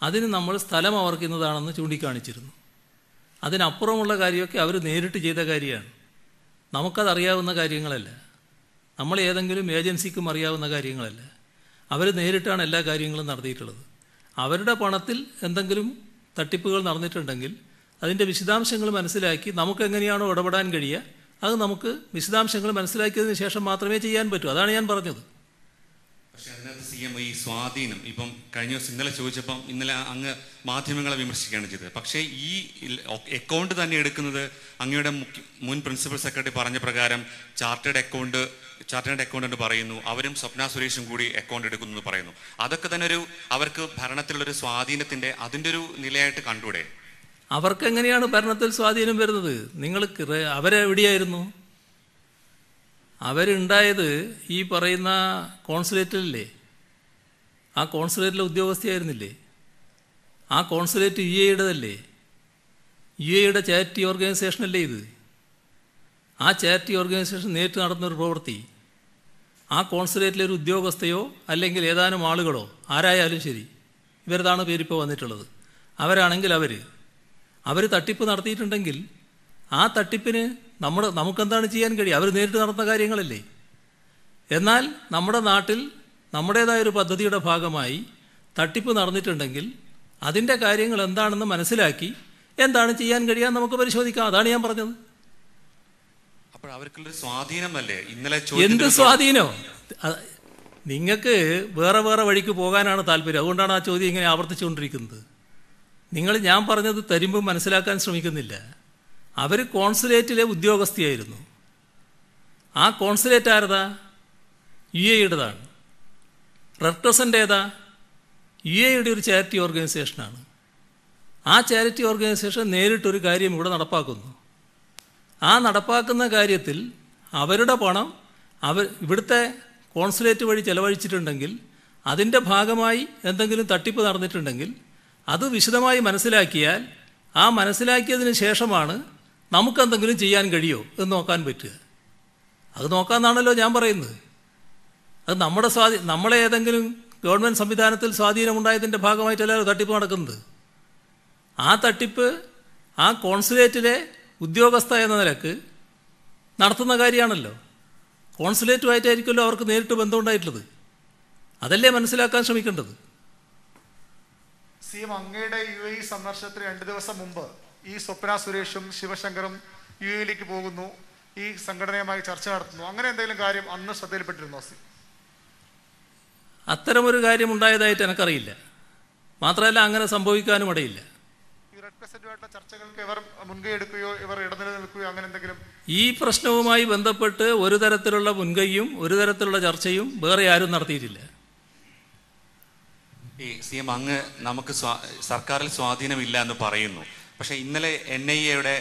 അതിന് നമ്മൾ സ്ഥലം അവർക്കുന്നതാണെന്ന് ചൂണ്ടിക്കാണിച്ചിരുന്നു. അതിനപ്പുറമുള്ള കാര്യമൊക്കെ അവർ നേരിട്ട് ചെയ്ത കാര്യമാണ്. നമുക്കതറിയാവുന്ന കാര്യങ്ങളല്ല, നമ്മൾ ഏതെങ്കിലും ഏജൻസിക്കും അറിയാവുന്ന കാര്യങ്ങളല്ല. അവർ നേരിട്ടാണ് എല്ലാ കാര്യങ്ങളും നടത്തിയിട്ടുള്ളത്. അവരുടെ പണത്തിൽ എന്തെങ്കിലും തട്ടിപ്പുകൾ നടന്നിട്ടുണ്ടെങ്കിൽ അതിൻ്റെ വിശദാംശങ്ങൾ മനസ്സിലാക്കി നമുക്ക് എങ്ങനെയാണോ ഇടപെടാൻ കഴിയുക അത് നമുക്ക് വിശദാംശങ്ങൾ മനസ്സിലാക്കിയതിന് ശേഷം മാത്രമേ ചെയ്യാൻ പറ്റൂ. അതാണ് ഞാൻ പറഞ്ഞത്. പക്ഷെ അതിനകത്ത് CM ഈ സ്വാധീനം ഇപ്പം കഴിഞ്ഞ ദിവസം ഇന്നലെ ചോദിച്ചപ്പം ഇന്നലെ അങ്ങ് മാധ്യമങ്ങളെ വിമർശിക്കുകയാണ് ചെയ്തത്. പക്ഷേ ഈ അക്കൗണ്ട് തന്നെ എടുക്കുന്നത് അങ്ങയുടെ മുൻ പ്രിൻസിപ്പൽ സെക്രട്ടറി പറഞ്ഞ പ്രകാരം ചാർട്ടേഡ് അക്കൗണ്ട് എന്ന് പറയുന്നു. അവരും സ്വപ്ന സുരേഷും കൂടി അക്കൗണ്ട് എടുക്കുന്നു എന്ന് പറയുന്നു. അതൊക്കെ തന്നെ അവർക്ക് ഭരണത്തിലുള്ളൊരു സ്വാധീനത്തിൻ്റെ അതിൻ്റെ ഒരു നിലയായിട്ട് കണ്ടൂടെ? അവർക്ക് എങ്ങനെയാണ് ഭരണത്തിൽ സ്വാധീനം വരുന്നത്? നിങ്ങൾ അവരെവിടെയായിരുന്നു? അവരുണ്ടായത് ഈ പറയുന്ന കോൺസുലേറ്റിലല്ലേ? ആ കോൺസുലേറ്റിലെ ഉദ്യോഗസ്ഥയായിരുന്നില്ലേ? ആ കോൺസുലേറ്റ് UAEയുടേതല്ലേ? UAEയുടെ ചാരിറ്റി ഓർഗനൈസേഷനല്ലേ ഇത്? ആ ചാരിറ്റി ഓർഗനൈസേഷൻ നേരിട്ട് നടത്തുന്നൊരു പ്രവൃത്തി ആ കോൺസുലേറ്റിലെ ഒരു ഉദ്യോഗസ്ഥയോ അല്ലെങ്കിൽ ഏതാനും ആളുകളോ ആരായാലും ശരി, ഇവരതാണ് പേരിപ്പോൾ വന്നിട്ടുള്ളത്. അവരാണെങ്കിൽ അവർ തട്ടിപ്പ് നടത്തിയിട്ടുണ്ടെങ്കിൽ ആ തട്ടിപ്പിന് നമുക്കെന്താണ് ചെയ്യാൻ കഴിയും? അവർ നേരിട്ട് നടത്തുന്ന കാര്യങ്ങളല്ലേ. എന്നാൽ നമ്മുടെ നാട്ടിൽ നമ്മുടേതായൊരു പദ്ധതിയുടെ ഭാഗമായി തട്ടിപ്പ് നടന്നിട്ടുണ്ടെങ്കിൽ അതിൻ്റെ കാര്യങ്ങൾ എന്താണെന്ന് മനസ്സിലാക്കി എന്താണ് ചെയ്യാൻ കഴിയാൻ നമുക്ക് പരിശോധിക്കാം. അതാണ് ഞാൻ പറഞ്ഞത്. അപ്പോൾ അവർക്കുള്ളൊരു സ്വാധീനമല്ലേ ഇന്നലെ? എന്ത് സ്വാധീനോ? നിങ്ങൾക്ക് വേറെ വഴിക്ക് പോകാനാണ് താല്പര്യം. അതുകൊണ്ടാണ് ആ ചോദ്യം ഇങ്ങനെ ആവർത്തിച്ചുകൊണ്ടിരിക്കുന്നത്. ഞാൻ പറഞ്ഞത് തരുമ്പം മനസ്സിലാക്കാൻ ശ്രമിക്കുന്നില്ല. അവർ കോൺസുലേറ്റിലെ ഉദ്യോഗസ്ഥയായിരുന്നു. ആ കോൺസുലേറ്റ് ആരതാ? UAEയുടേതാണ്. റെഡ് ക്രസൻ്റ് ഏതാ? UAEയുടെ ഒരു ചാരിറ്റി ഓർഗനൈസേഷനാണ്. ആ ചാരിറ്റി ഓർഗനൈസേഷൻ നേരിട്ടൊരു കാര്യം ഇവിടെ നടപ്പാക്കുന്നു. ആ നടപ്പാക്കുന്ന കാര്യത്തിൽ അവരുടെ പണം ഇവിടുത്തെ കോൺസുലേറ്റ് വഴി ചെലവഴിച്ചിട്ടുണ്ടെങ്കിൽ അതിൻ്റെ ഭാഗമായി എന്തെങ്കിലും തട്ടിപ്പ് നടന്നിട്ടുണ്ടെങ്കിൽ അത് വിശദമായി മനസ്സിലാക്കിയാൽ ആ മനസ്സിലാക്കിയതിന് ശേഷമാണ് നമുക്കെന്തെങ്കിലും ചെയ്യാൻ കഴിയുമോ എന്ന് നോക്കാൻ പറ്റുക. അത് നോക്കാമെന്നാണല്ലോ ഞാൻ പറയുന്നത്. അത് നമ്മളെ ഏതെങ്കിലും ഗവൺമെൻറ് സംവിധാനത്തിൽ സ്വാധീനമുണ്ടായതിൻ്റെ ഭാഗമായിട്ടല്ലല്ലോ തട്ടിപ്പ് നടക്കുന്നത്. ആ തട്ടിപ്പ് ആ കോൺസുലേറ്റിലെ ഉദ്യോഗസ്ഥ എന്ന നിലക്ക് നടത്തുന്ന കാര്യമാണല്ലോ. കോൺസുലേറ്റുമായിട്ടായിരിക്കുമല്ലോ അവർക്ക് നേരിട്ട് ബന്ധമുണ്ടായിട്ടുള്ളത്. അതല്ലേ മനസ്സിലാക്കാൻ ശ്രമിക്കേണ്ടത്. CM അങ്ങയുടെ UAE സന്ദർശനത്തിന് 2 ദിവസം മുമ്പ് ഈ സ്വപ്ന സുരേഷും ശിവശങ്കറും UAEയിലേക്ക് പോകുന്നു, ഈ സംഘടനയുമായി ചർച്ച നടത്തുന്നു. അങ്ങനെ എന്തെങ്കിലും കാര്യം അന്ന് ശ്രദ്ധയിൽപ്പെട്ടിരുന്നോ? അത്തരമൊരു കാര്യം ഉണ്ടായതായിട്ട് എനിക്കറിയില്ല. മാത്രമല്ല അങ്ങനെ സംഭവിക്കാനും ഇടയില്ല. ഈ റെഡ് ക്രസന്റുമായിട്ടുള്ള ചർച്ചകൾക്ക് ഇവർ മുൻകൈ എടുക്കുകയോ ഇവർ ഇടനില നിൽക്കുകയോ അങ്ങനെ എന്തെങ്കിലും? ഈ പ്രശ്നവുമായി ബന്ധപ്പെട്ട് ഒരു തരത്തിലുള്ള മുൻകൈയും ഒരു തരത്തിലുള്ള ചർച്ചയും വേറെ ആരും നടത്തിയിട്ടില്ല. ഈ CM അങ്ങ് നമുക്ക് സർക്കാരിൽ സ്വാധീനമില്ല എന്ന് പറയുന്നു. പക്ഷേ ഇന്നലെ NIAയുടെ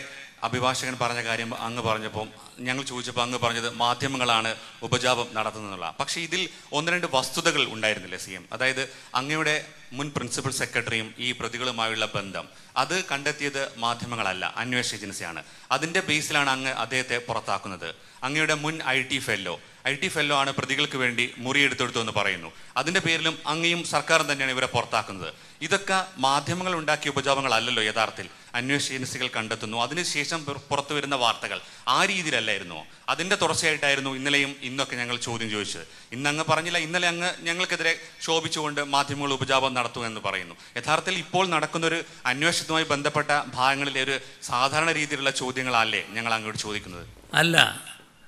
അഭിഭാഷകൻ പറഞ്ഞ കാര്യം അങ്ങ് പറഞ്ഞപ്പോൾ ഞങ്ങൾ ചോദിച്ചപ്പോൾ അങ്ങ് പറഞ്ഞത് മാധ്യമങ്ങളാണ് ഉപജാപം നടത്തുന്നതെന്നുള്ള. പക്ഷേ ഇതിൽ ഒന്ന് രണ്ട് വസ്തുതകൾ ഉണ്ടായിരുന്നില്ലേ CM? അതായത് അങ്ങയുടെ മുൻ പ്രിൻസിപ്പൽ സെക്രട്ടറിയും ഈ പ്രതികളുമായുള്ള ബന്ധം അത് കണ്ടെത്തിയത് മാധ്യമങ്ങളല്ല, അന്വേഷണ ഏജൻസിയാണ്. അതിൻ്റെ ബേസിലാണ് അങ്ങ് അദ്ദേഹത്തെ പുറത്താക്കുന്നത്. അങ്ങയുടെ മുൻ IT ഫെല്ലോ ആണ് പ്രതികൾക്ക് വേണ്ടി മുറിയെടുത്തെടുത്തു എന്ന് പറയുന്നു. അതിൻ്റെ പേരിലും അങ്ങയും സർക്കാരും തന്നെയാണ് ഇവരെ പുറത്താക്കുന്നത്. ഇതൊക്കെ മാധ്യമങ്ങൾ ഉണ്ടാക്കിയ ഉപജാപങ്ങളല്ലല്ലോ യഥാർത്ഥത്തിൽ അന്വേഷണ ഏജൻസികൾ കണ്ടെത്തുന്നു. അതിനുശേഷം പുറത്തു വരുന്ന വാർത്തകൾ ആ രീതിയിലല്ലായിരുന്നോ? അതിൻ്റെ തുടർച്ചയായിട്ടായിരുന്നു ഇന്നലെയും ഇന്നൊക്കെ ഞങ്ങൾ ചോദ്യം ചോദിച്ചത്. ഇന്ന് അങ്ങ് പറഞ്ഞില്ല, ഇന്നലെ അങ്ങ് ഞങ്ങൾക്കെതിരെ ശോഭിച്ചുകൊണ്ട് മാധ്യമങ്ങൾ ഉപജാപം നടത്തുക എന്ന് പറയുന്നു. യഥാർത്ഥത്തിൽ ഇപ്പോൾ നടക്കുന്നൊരു അന്വേഷണവുമായി ബന്ധപ്പെട്ട ഭാഗങ്ങളിലെ ഒരു സാധാരണ രീതിയിലുള്ള ചോദ്യങ്ങളല്ലേ ഞങ്ങൾ അങ്ങോട്ട് ചോദിക്കുന്നത്? അല്ല,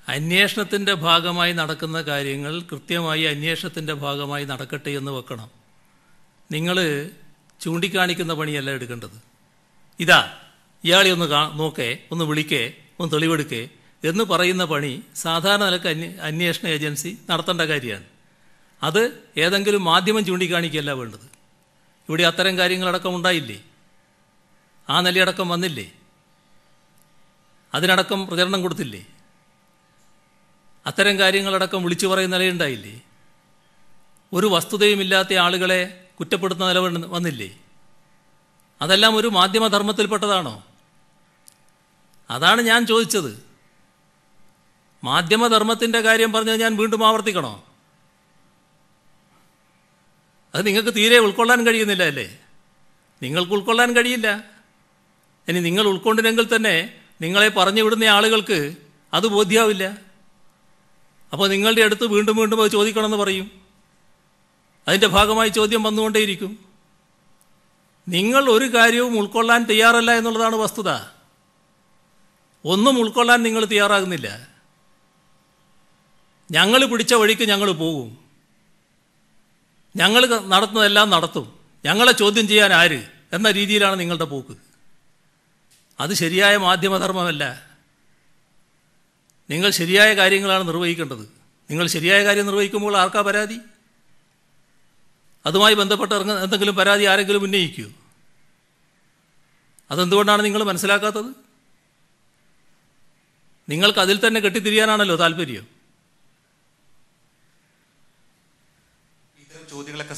അന്വേഷണത്തിൻ്റെ ഭാഗമായി നടക്കുന്ന കാര്യങ്ങൾ കൃത്യമായി അന്വേഷണത്തിൻ്റെ ഭാഗമായി നടക്കട്ടെ എന്ന് വെക്കണം. നിങ്ങൾ ചൂണ്ടിക്കാണിക്കുന്ന പണിയല്ല എടുക്കേണ്ടത്. ഇതാ ഇയാളെ ഒന്ന് നോക്കേ, ഒന്ന് വിളിക്കേ, ഒന്ന് തെളിവെടുക്കേ എന്ന് പറയുന്ന പണി സാധാരണ നിലക്ക് അന്വേഷണ ഏജൻസി നടത്തേണ്ട കാര്യമാണ്. അത് ഏതെങ്കിലും മാധ്യമം ചൂണ്ടിക്കാണിക്കുകയല്ല വേണ്ടത്. ഇവിടെ അത്തരം കാര്യങ്ങളടക്കം ഉണ്ടായില്ലേ? ആ നിലയടക്കം വന്നില്ലേ? അതിനടക്കം പ്രചരണം കൊടുത്തില്ലേ? അത്തരം കാര്യങ്ങളടക്കം വിളിച്ചു പറയുന്ന നിലയുണ്ടായില്ലേ? ഒരു വസ്തുതയുമില്ലാത്ത ആളുകളെ കുറ്റപ്പെടുത്തുന്ന നില വന്നില്ലേ? അതെല്ലാം ഒരു മാധ്യമധർമ്മത്തിൽപ്പെട്ടതാണോ? അതാണ് ഞാൻ ചോദിച്ചത്. മാധ്യമധർമ്മത്തിൻ്റെ കാര്യം പറഞ്ഞത് ഞാൻ വീണ്ടും ആവർത്തിക്കണോ? അത് നിങ്ങൾക്ക് തീരെ ഉൾക്കൊള്ളാൻ കഴിയുന്നില്ല അല്ലേ? നിങ്ങൾക്ക് ഉൾക്കൊള്ളാൻ കഴിയില്ല. ഇനി നിങ്ങൾ ഉൾക്കൊണ്ടില്ലെങ്കിൽ തന്നെ നിങ്ങളെ പറഞ്ഞു വിടുന്ന ആളുകൾക്ക് അത് ബോധ്യമാവില്ല. അപ്പോൾ നിങ്ങളുടെ അടുത്ത് വീണ്ടും വീണ്ടും അത് ചോദിക്കണമെന്ന് പറയും. അതിൻ്റെ ഭാഗമായി ചോദ്യം വന്നുകൊണ്ടേയിരിക്കും. നിങ്ങൾ ഒരു കാര്യവും ഉൾക്കൊള്ളാൻ തയ്യാറല്ല എന്നുള്ളതാണ് വസ്തുത. ഒന്നും ഉൾക്കൊള്ളാൻ നിങ്ങൾ തയ്യാറാകുന്നില്ല. ഞങ്ങൾ പിടിച്ച വഴിക്ക് ഞങ്ങൾ പോകും. ഞങ്ങൾ നടത്തുന്നതെല്ലാം നടത്തും. ഞങ്ങളെ ചോദ്യം ചെയ്യാൻ ആര് എന്ന രീതിയിലാണ് നിങ്ങളുടെ പോക്ക്. അത് ശരിയായ മാധ്യമധർമ്മമല്ല. നിങ്ങൾ ശരിയായ കാര്യങ്ങളാണ് നിർവഹിക്കേണ്ടത്. നിങ്ങൾ ശരിയായ കാര്യം നിർവഹിക്കുമ്പോൾ ആർക്കാ പരാതി? അതുമായി ബന്ധപ്പെട്ട് എന്തെങ്കിലും പരാതി ആരെങ്കിലും ഉന്നയിക്കൂ? അതെന്തുകൊണ്ടാണ് നിങ്ങൾ മനസ്സിലാക്കാത്തത്? നിങ്ങൾക്ക് അതിൽ തന്നെ കെട്ടിത്തിരിയാനാണല്ലോ താല്പര്യം. ഇത്തരം ചോദ്യങ്ങളൊക്കെ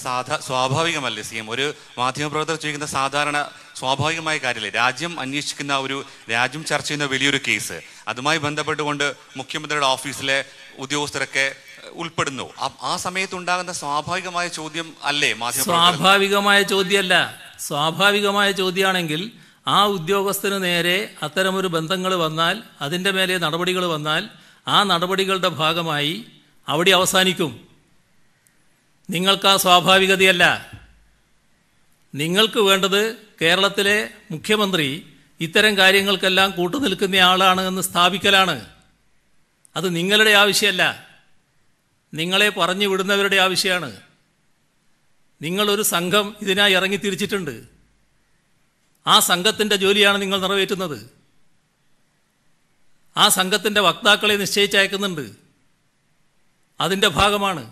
സ്വാഭാവികമല്ലേ CM? ഒരു മാധ്യമപ്രവർത്തകർ ചോദിക്കുന്ന സാധാരണ സ്വാഭാവികമായ കാര്യമല്ലേ? രാജ്യം അന്വേഷിക്കുന്ന രാജ്യം ചർച്ച ചെയ്യുന്ന വലിയൊരു കേസ്, അതുമായി ബന്ധപ്പെട്ടുകൊണ്ട് മുഖ്യമന്ത്രിയുടെ ഓഫീസിലെ ഉദ്യോഗസ്ഥരൊക്കെ ഉൾപ്പെടുന്നു. ആ സമയത്തുണ്ടാകുന്ന സ്വാഭാവികമായ ചോദ്യം അല്ലേ മാധ്യമ? സ്വാഭാവികമായ ചോദ്യമല്ല. സ്വാഭാവികമായ ചോദ്യമാണെങ്കിൽ ആ ഉദ്യോഗസ്ഥന് നേരെ അത്തരമൊരു ബന്ധങ്ങൾ വന്നാൽ, അതിൻ്റെ മേലെ നടപടികൾ വന്നാൽ, ആ നടപടികളുടെ ഭാഗമായി അവിടെ അവസാനിക്കും. നിങ്ങൾക്ക് ആ സ്വാഭാവികതയല്ല. നിങ്ങൾക്ക് വേണ്ടത് കേരളത്തിലെ മുഖ്യമന്ത്രി ഇത്തരം കാര്യങ്ങൾക്കെല്ലാം കൂട്ടുനിൽക്കുന്ന ആളാണ് എന്ന് സ്ഥാപിക്കലാണ്. അത് നിങ്ങളുടെ ആവശ്യമല്ല, നിങ്ങളെ പറഞ്ഞു വിടുന്നവരുടെ ആവശ്യമാണ്. നിങ്ങളൊരു സംഘം ഇതിനായി ഇറങ്ങി തിരിച്ചിട്ടുണ്ട്. ആ സംഘത്തിൻ്റെ ജോലിയാണ് നിങ്ങൾ നിറവേറ്റുന്നത്. ആ സംഘത്തിൻ്റെ വക്താക്കളെ നിശ്ചയിച്ചയക്കുന്നുണ്ട്. അതിൻ്റെ ഭാഗമാണ്.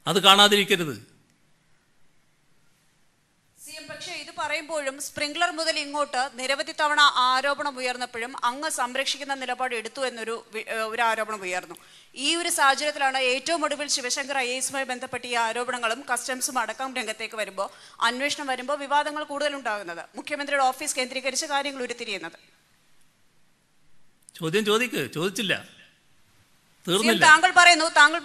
അത് കാണാതിരിക്കരുത്. പക്ഷേ ഇത് പറയുമ്പോഴും സ്പ്രിംഗ്ലർ മുതൽ ഇങ്ങോട്ട് നിരവധി തവണ ആരോപണം ഉയർന്നപ്പോഴും അങ്ങ് സംരക്ഷിക്കുന്ന നിലപാട് എടുത്തു എന്നൊരു ആരോപണം ഉയർന്നു. ഈ ഒരു സാഹചര്യത്തിലാണ് ഏറ്റവും ഒടുവിൽ ശിവശങ്കർ IASുമായി ബന്ധപ്പെട്ട ഈ ആരോപണങ്ങളും കസ്റ്റംസും അടക്കം രംഗത്തേക്ക് വരുമ്പോൾ, അന്വേഷണം വരുമ്പോൾ വിവാദങ്ങൾ കൂടുതലുണ്ടാകുന്നത്, മുഖ്യമന്ത്രിയുടെ ഓഫീസ് കേന്ദ്രീകരിച്ച് കാര്യങ്ങൾ ഉരുത്തിരിയുന്നത്. ചോദിച്ചില്ല. താങ്കൾ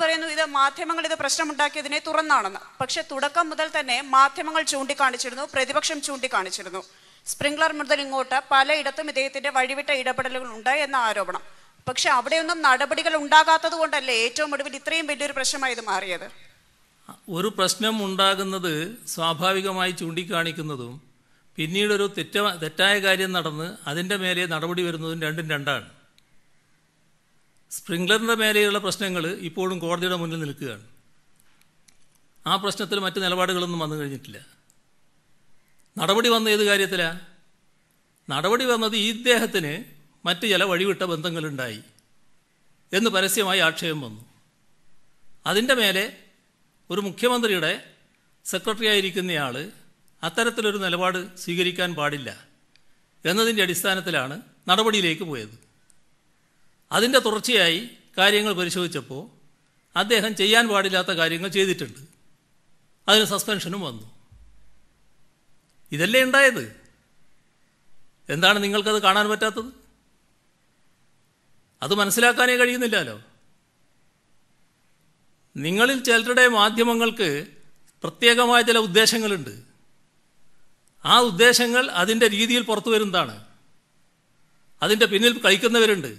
പറയുന്നു ഇത് മാധ്യമങ്ങൾ ഇത് പ്രശ്നമുണ്ടാക്കിയതിനെ തുറന്നാണെന്ന്. പക്ഷെ തുടക്കം മുതൽ തന്നെ മാധ്യമങ്ങൾ ചൂണ്ടിക്കാണിച്ചിരുന്നു, പ്രതിപക്ഷം ചൂണ്ടിക്കാണിച്ചിരുന്നു. സ്പ്രിംഗ്ലർ മുതൽ ഇങ്ങോട്ട് പലയിടത്തും ഇദ്ദേഹത്തിന്റെ വഴിവിട്ട ഇടപെടലുകൾ ഉണ്ട് എന്ന ആരോപണം. പക്ഷെ അവിടെയൊന്നും നടപടികൾ ഉണ്ടാകാത്തത് കൊണ്ടല്ലേ ഏറ്റവും ഒടുവിൽ ഇത്രയും വലിയൊരു പ്രശ്നമായി ഇത് മാറിയത്? ഒരു പ്രശ്നം ഉണ്ടാകുന്നത് സ്വാഭാവികമായി ചൂണ്ടിക്കാണിക്കുന്നതും പിന്നീടൊരു തെറ്റായ കാര്യം നടന്ന് അതിൻ്റെ മേലെ നടപടി വരുന്നതും രണ്ടും രണ്ടാണ്. സ്പ്രിംഗ്ലറിൻ്റെ മേലെയുള്ള പ്രശ്നങ്ങൾ ഇപ്പോഴും കോടതിയുടെ മുന്നിൽ നിൽക്കുകയാണ്. ആ പ്രശ്നത്തിൽ മറ്റ് നിലപാടുകളൊന്നും വന്നു കഴിഞ്ഞിട്ടില്ല. നടപടി വന്ന ഏത് കാര്യത്തിലാണ്? നടപടി വന്നത് ഇദ്ദേഹത്തിന് മറ്റ് ചില വഴിവിട്ട ബന്ധങ്ങളുണ്ടായി എന്ന് പരസ്യമായി ആക്ഷേപം വന്നു. അതിൻ്റെ മേലെ ഒരു മുഖ്യമന്ത്രിയുടെ സെക്രട്ടറി ആയിരിക്കുന്നയാൾ അത്തരത്തിലൊരു നിലപാട് സ്വീകരിക്കാൻ പാടില്ല എന്നതിൻ്റെ അടിസ്ഥാനത്തിലാണ് നടപടിയിലേക്ക് പോയത്. അതിൻ്റെ തുടർച്ചയായി കാര്യങ്ങൾ പരിശോധിച്ചപ്പോൾ അദ്ദേഹം ചെയ്യാൻ പാടില്ലാത്ത കാര്യങ്ങൾ ചെയ്തിട്ടുണ്ട്. അതിന് സസ്പെൻഷനും വന്നു. ഇതല്ലേ ഉണ്ടായത്? എന്താണ് നിങ്ങൾക്കത് കാണാൻ പറ്റാത്തത്? അത് മനസ്സിലാക്കാനേ കഴിയുന്നില്ലല്ലോ. നിങ്ങളിൽ ചിലരുടെ മാധ്യമങ്ങൾക്ക് പ്രത്യേകമായ ചില ഉദ്ദേശങ്ങളുണ്ട്. ആ ഉദ്ദേശങ്ങൾ അതിൻ്റെ രീതിയിൽ പുറത്തു വരുന്നതാണ്. അതിൻ്റെ പിന്നിൽ കളിക്കുന്നവരുണ്ട്.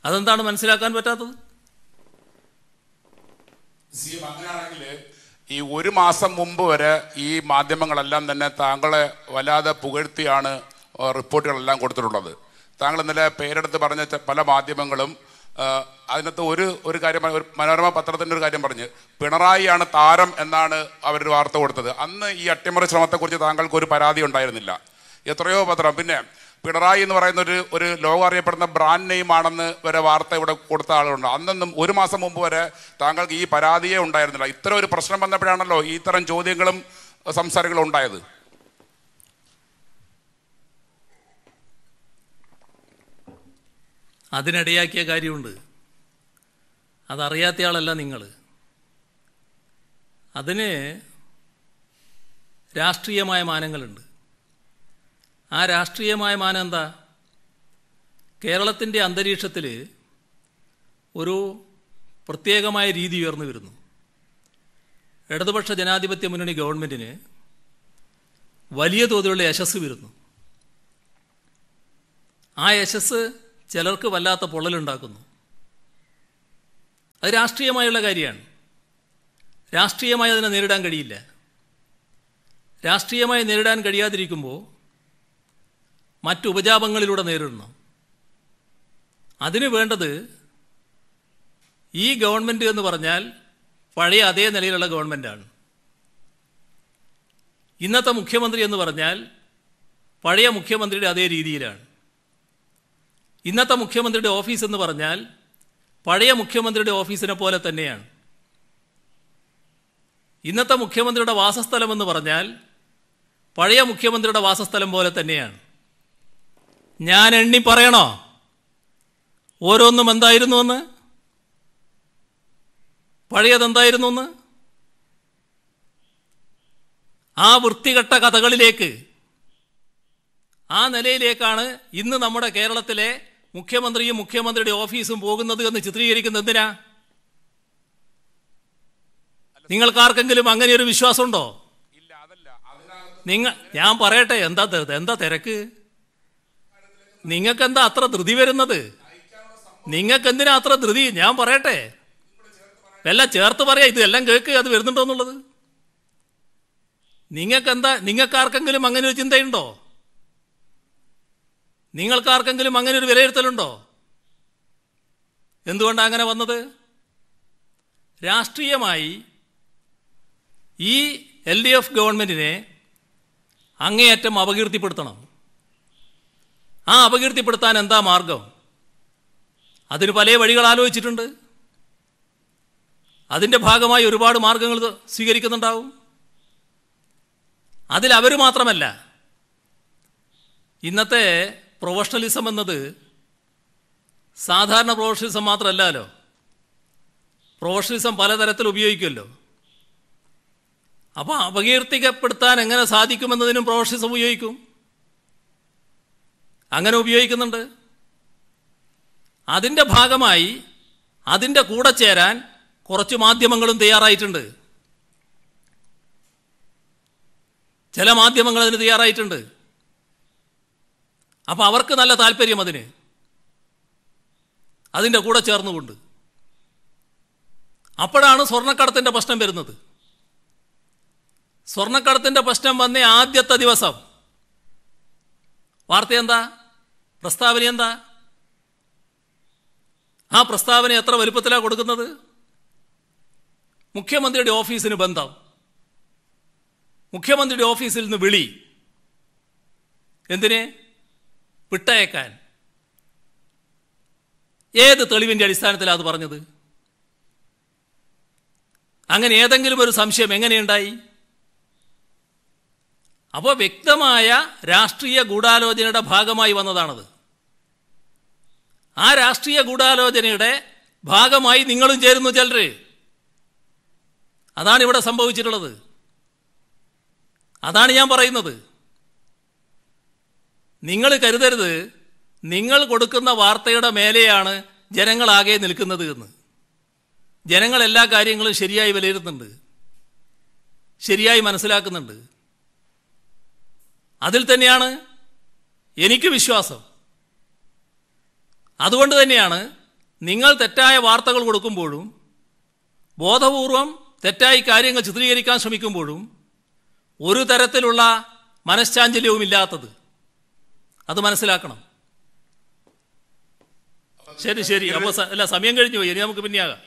അതെന്താണ് മനസ്സിലാക്കാൻ പറ്റാത്തത്? അങ്ങനെയാണെങ്കിൽ ഈ ഒരു മാസം മുമ്പ് വരെ ഈ മാധ്യമങ്ങളെല്ലാം തന്നെ താങ്കളെ വല്ലാതെ പുകഴ്ത്തിയാണ് റിപ്പോർട്ടുകളെല്ലാം കൊടുത്തിട്ടുള്ളത്. താങ്കൾ ഇന്നലെ പേരെടുത്ത് പറഞ്ഞ പല മാധ്യമങ്ങളും അതിനകത്ത് ഒരു കാര്യം, ഒരു മനോരമ പത്രത്തിൻ്റെ ഒരു കാര്യം പറഞ്ഞ് പിണറായിയാണ് താരം എന്നാണ് അവരൊരു വാർത്ത കൊടുത്തത്. അന്ന് ഈ അട്ടിമറി ശ്രമത്തെക്കുറിച്ച് താങ്കൾക്ക് ഒരു പരാതി ഉണ്ടായിരുന്നില്ല. എത്രയോ പത്രം, പിന്നെ പിണറായി എന്ന് പറയുന്ന ഒരു ലോകം അറിയപ്പെടുന്ന ബ്രാൻഡ് നെയിം ആണെന്ന് വരെ വാർത്ത ഇവിടെ കൊടുത്ത ആളുകളുണ്ട്. അന്നൊന്നും ഒരു മാസം മുമ്പ് വരെ താങ്കൾക്ക് ഈ പരാതിയേ ഉണ്ടായിരുന്നില്ല. ഇത്തരം ഒരു പ്രശ്നം വന്നപ്പോഴാണല്ലോ ഈ തരം ചോദ്യങ്ങളും സംസാരങ്ങളും ഉണ്ടായത്. അതിനിടയാക്കിയ കാര്യമുണ്ട്. അതറിയാത്തയാളല്ല നിങ്ങൾ. അതിന് രാഷ്ട്രീയമായ മാനങ്ങളുണ്ട്. ആ രാഷ്ട്രീയമായ മാനം എന്താ? കേരളത്തിൻ്റെ അന്തരീക്ഷത്തിൽ ഒരു പ്രത്യേകമായ രീതി ഉയർന്നു വരുന്നു. ഇടതുപക്ഷ ജനാധിപത്യ മുന്നണി ഗവൺമെൻറ്റിന് വലിയ തോതിലുള്ള യശസ് വരുന്നു. ആ യശസ് ചിലർക്ക് വല്ലാത്ത പൊള്ളലുണ്ടാക്കുന്നു. അത് രാഷ്ട്രീയമായുള്ള കാര്യമാണ്. രാഷ്ട്രീയമായി അതിനെ നേരിടാൻ കഴിയില്ല. രാഷ്ട്രീയമായി നേരിടാൻ കഴിയാതിരിക്കുമ്പോൾ മറ്റു ഉപജാപങ്ങളിലൂടെ നേരിടണം. അതിന് വേണ്ടത് ഈ ഗവൺമെൻറ് എന്ന് പറഞ്ഞാൽ പഴയ അതേ നിലയിലുള്ള ഗവൺമെൻറ്റാണ്. ഇന്നത്തെ മുഖ്യമന്ത്രി എന്ന് പറഞ്ഞാൽ പഴയ മുഖ്യമന്ത്രിയുടെ അതേ രീതിയിലാണ്. ഇന്നത്തെ മുഖ്യമന്ത്രിയുടെ ഓഫീസ് എന്ന് പറഞ്ഞാൽ പഴയ മുഖ്യമന്ത്രിയുടെ ഓഫീസിനെ പോലെ തന്നെയാണ്. ഇന്നത്തെ മുഖ്യമന്ത്രിയുടെ വാസസ്ഥലം എന്ന് പറഞ്ഞാൽ പഴയ മുഖ്യമന്ത്രിയുടെ വാസസ്ഥലം പോലെ തന്നെയാണ്. ഞാൻ എണ്ണി പറയണോ ഓരോന്നും എന്തായിരുന്നു എന്ന്? പഴയതെന്തായിരുന്നു എന്ന്? ആ വൃത്തികെട്ട കഥകളിലേക്ക്, ആ നിലയിലേക്കാണ് ഇന്ന് നമ്മുടെ കേരളത്തിലെ മുഖ്യമന്ത്രിയും മുഖ്യമന്ത്രിയുടെ ഓഫീസും പോകുന്നത് എന്ന് ചിത്രീകരിക്കുന്നത് എന്തിനാ? നിങ്ങൾക്കാർക്കെങ്കിലും അങ്ങനെ ഒരു വിശ്വാസമുണ്ടോ? ഞാൻ പറയട്ടെ, എന്താ തിരക്ക്? നിങ്ങൾക്കെന്താ അത്ര ധൃതി വരുന്നത്? നിങ്ങൾക്കെന്തിനാ അത്ര ധൃതി? ഞാൻ പറയട്ടെ, എല്ലാം ചേർത്ത് പറയാം. ഇതെല്ലാം കേൾക്ക്, അത് വരുന്നുണ്ടോ എന്നുള്ളത്. നിങ്ങൾക്കാർക്കെങ്കിലും അങ്ങനെ ഒരു ചിന്തയുണ്ടോ? നിങ്ങൾക്കാർക്കെങ്കിലും അങ്ങനെ ഒരു വിലയിരുത്തലുണ്ടോ? എന്തുകൊണ്ടാണ് അങ്ങനെ വന്നത്? രാഷ്ട്രീയമായി ഈ LDF ഗവൺമെൻറ്റിനെ അങ്ങേയറ്റം അപകീർത്തിപ്പെടുത്തണം. ആ അപകീർത്തിപ്പെടുത്താൻ എന്താ മാർഗം? അതിന് പല വഴികൾ ആലോചിച്ചിട്ടുണ്ട്. അതിൻ്റെ ഭാഗമായി ഒരുപാട് മാർഗങ്ങൾ സ്വീകരിക്കുന്നുണ്ടാവും. അതിലവർ മാത്രമല്ല, ഇന്നത്തെ പ്രൊഫഷണലിസം എന്നത് സാധാരണ പ്രൊഫഷണലിസം മാത്രമല്ലല്ലോ. പ്രൊഫഷണലിസം പലതരത്തിൽ ഉപയോഗിക്കുമല്ലോ. അപ്പോൾ അപകീർത്തിക്കപ്പെടുത്താൻ എങ്ങനെ സാധിക്കുമെന്നതിനും പ്രൊഫഷണലിസം ഉപയോഗിക്കും. അങ്ങനെ ഉപയോഗിക്കുന്നുണ്ട്. അതിൻ്റെ ഭാഗമായി അതിൻ്റെ കൂടെ ചേരാൻ കുറച്ച് മാധ്യമങ്ങളും തയ്യാറായിട്ടുണ്ട്. ചില മാധ്യമങ്ങൾ അതിന് തയ്യാറായിട്ടുണ്ട്. അപ്പോൾ അവർക്ക് നല്ല താല്പര്യം അതിൻ്റെ കൂടെ ചേർന്നുകൊണ്ട്. അപ്പോഴാണ് സ്വർണ്ണക്കടത്തിൻ്റെ പ്രശ്നം വരുന്നത്. സ്വർണ്ണക്കടത്തിൻ്റെ പ്രശ്നം വന്ന ആദ്യത്തെ ദിവസം വാർത്ത എന്താ? പ്രസ്താവന എന്താ? ആ പ്രസ്താവന എത്ര വലുപ്പത്തിലാണ് കൊടുക്കുന്നത്? മുഖ്യമന്ത്രിയുടെ ഓഫീസിന് ബന്ധം, മുഖ്യമന്ത്രിയുടെ ഓഫീസിൽ നിന്ന് വിളി. എന്തിനെ? വിട്ടയക്കാൻ. ഏത് തെളിവിൻ്റെ അടിസ്ഥാനത്തിലാണ് അത് പറഞ്ഞത്? അങ്ങനെ ഏതെങ്കിലും ഒരു സംശയം എങ്ങനെയുണ്ടായി? അപ്പോൾ വ്യക്തമായ രാഷ്ട്രീയ ഗൂഢാലോചനയുടെ ഭാഗമായി വന്നതാണത്. ആ രാഷ്ട്രീയ ഗൂഢാലോചനയുടെ ഭാഗമായി നിങ്ങളും ചേരുന്നു ചിലർ. അതാണ് ഇവിടെ സംഭവിച്ചിട്ടുള്ളത്. അതാണ് ഞാൻ പറയുന്നത്. നിങ്ങൾ കരുതരുത് നിങ്ങൾ കൊടുക്കുന്ന വാർത്തയുടെ മേലെയാണ് ജനങ്ങളാകെ നിൽക്കുന്നത് എന്ന്. ജനങ്ങൾ എല്ലാ കാര്യങ്ങളും ശരിയായി വിലയിരുത്തുന്നുണ്ട്, ശരിയായി മനസ്സിലാക്കുന്നുണ്ട്. അതിൽ തന്നെയാണ് എനിക്ക് വിശ്വാസം. അതുകൊണ്ട് തന്നെയാണ് നിങ്ങൾ തെറ്റായ വാർത്തകൾ കൊടുക്കുമ്പോഴും ബോധപൂർവം തെറ്റായി കാര്യങ്ങൾ ചിത്രീകരിക്കാൻ ശ്രമിക്കുമ്പോഴും ഒരു തരത്തിലുള്ള മനഃശാഞ്ചല്യവും ഇല്ലാത്തത്. അത് മനസ്സിലാക്കണം. ശരി, അപ്പോൾ അല്ല, സമയം കഴിഞ്ഞു പോയി. ഇനി നമുക്ക് പിന്നെയാകാം.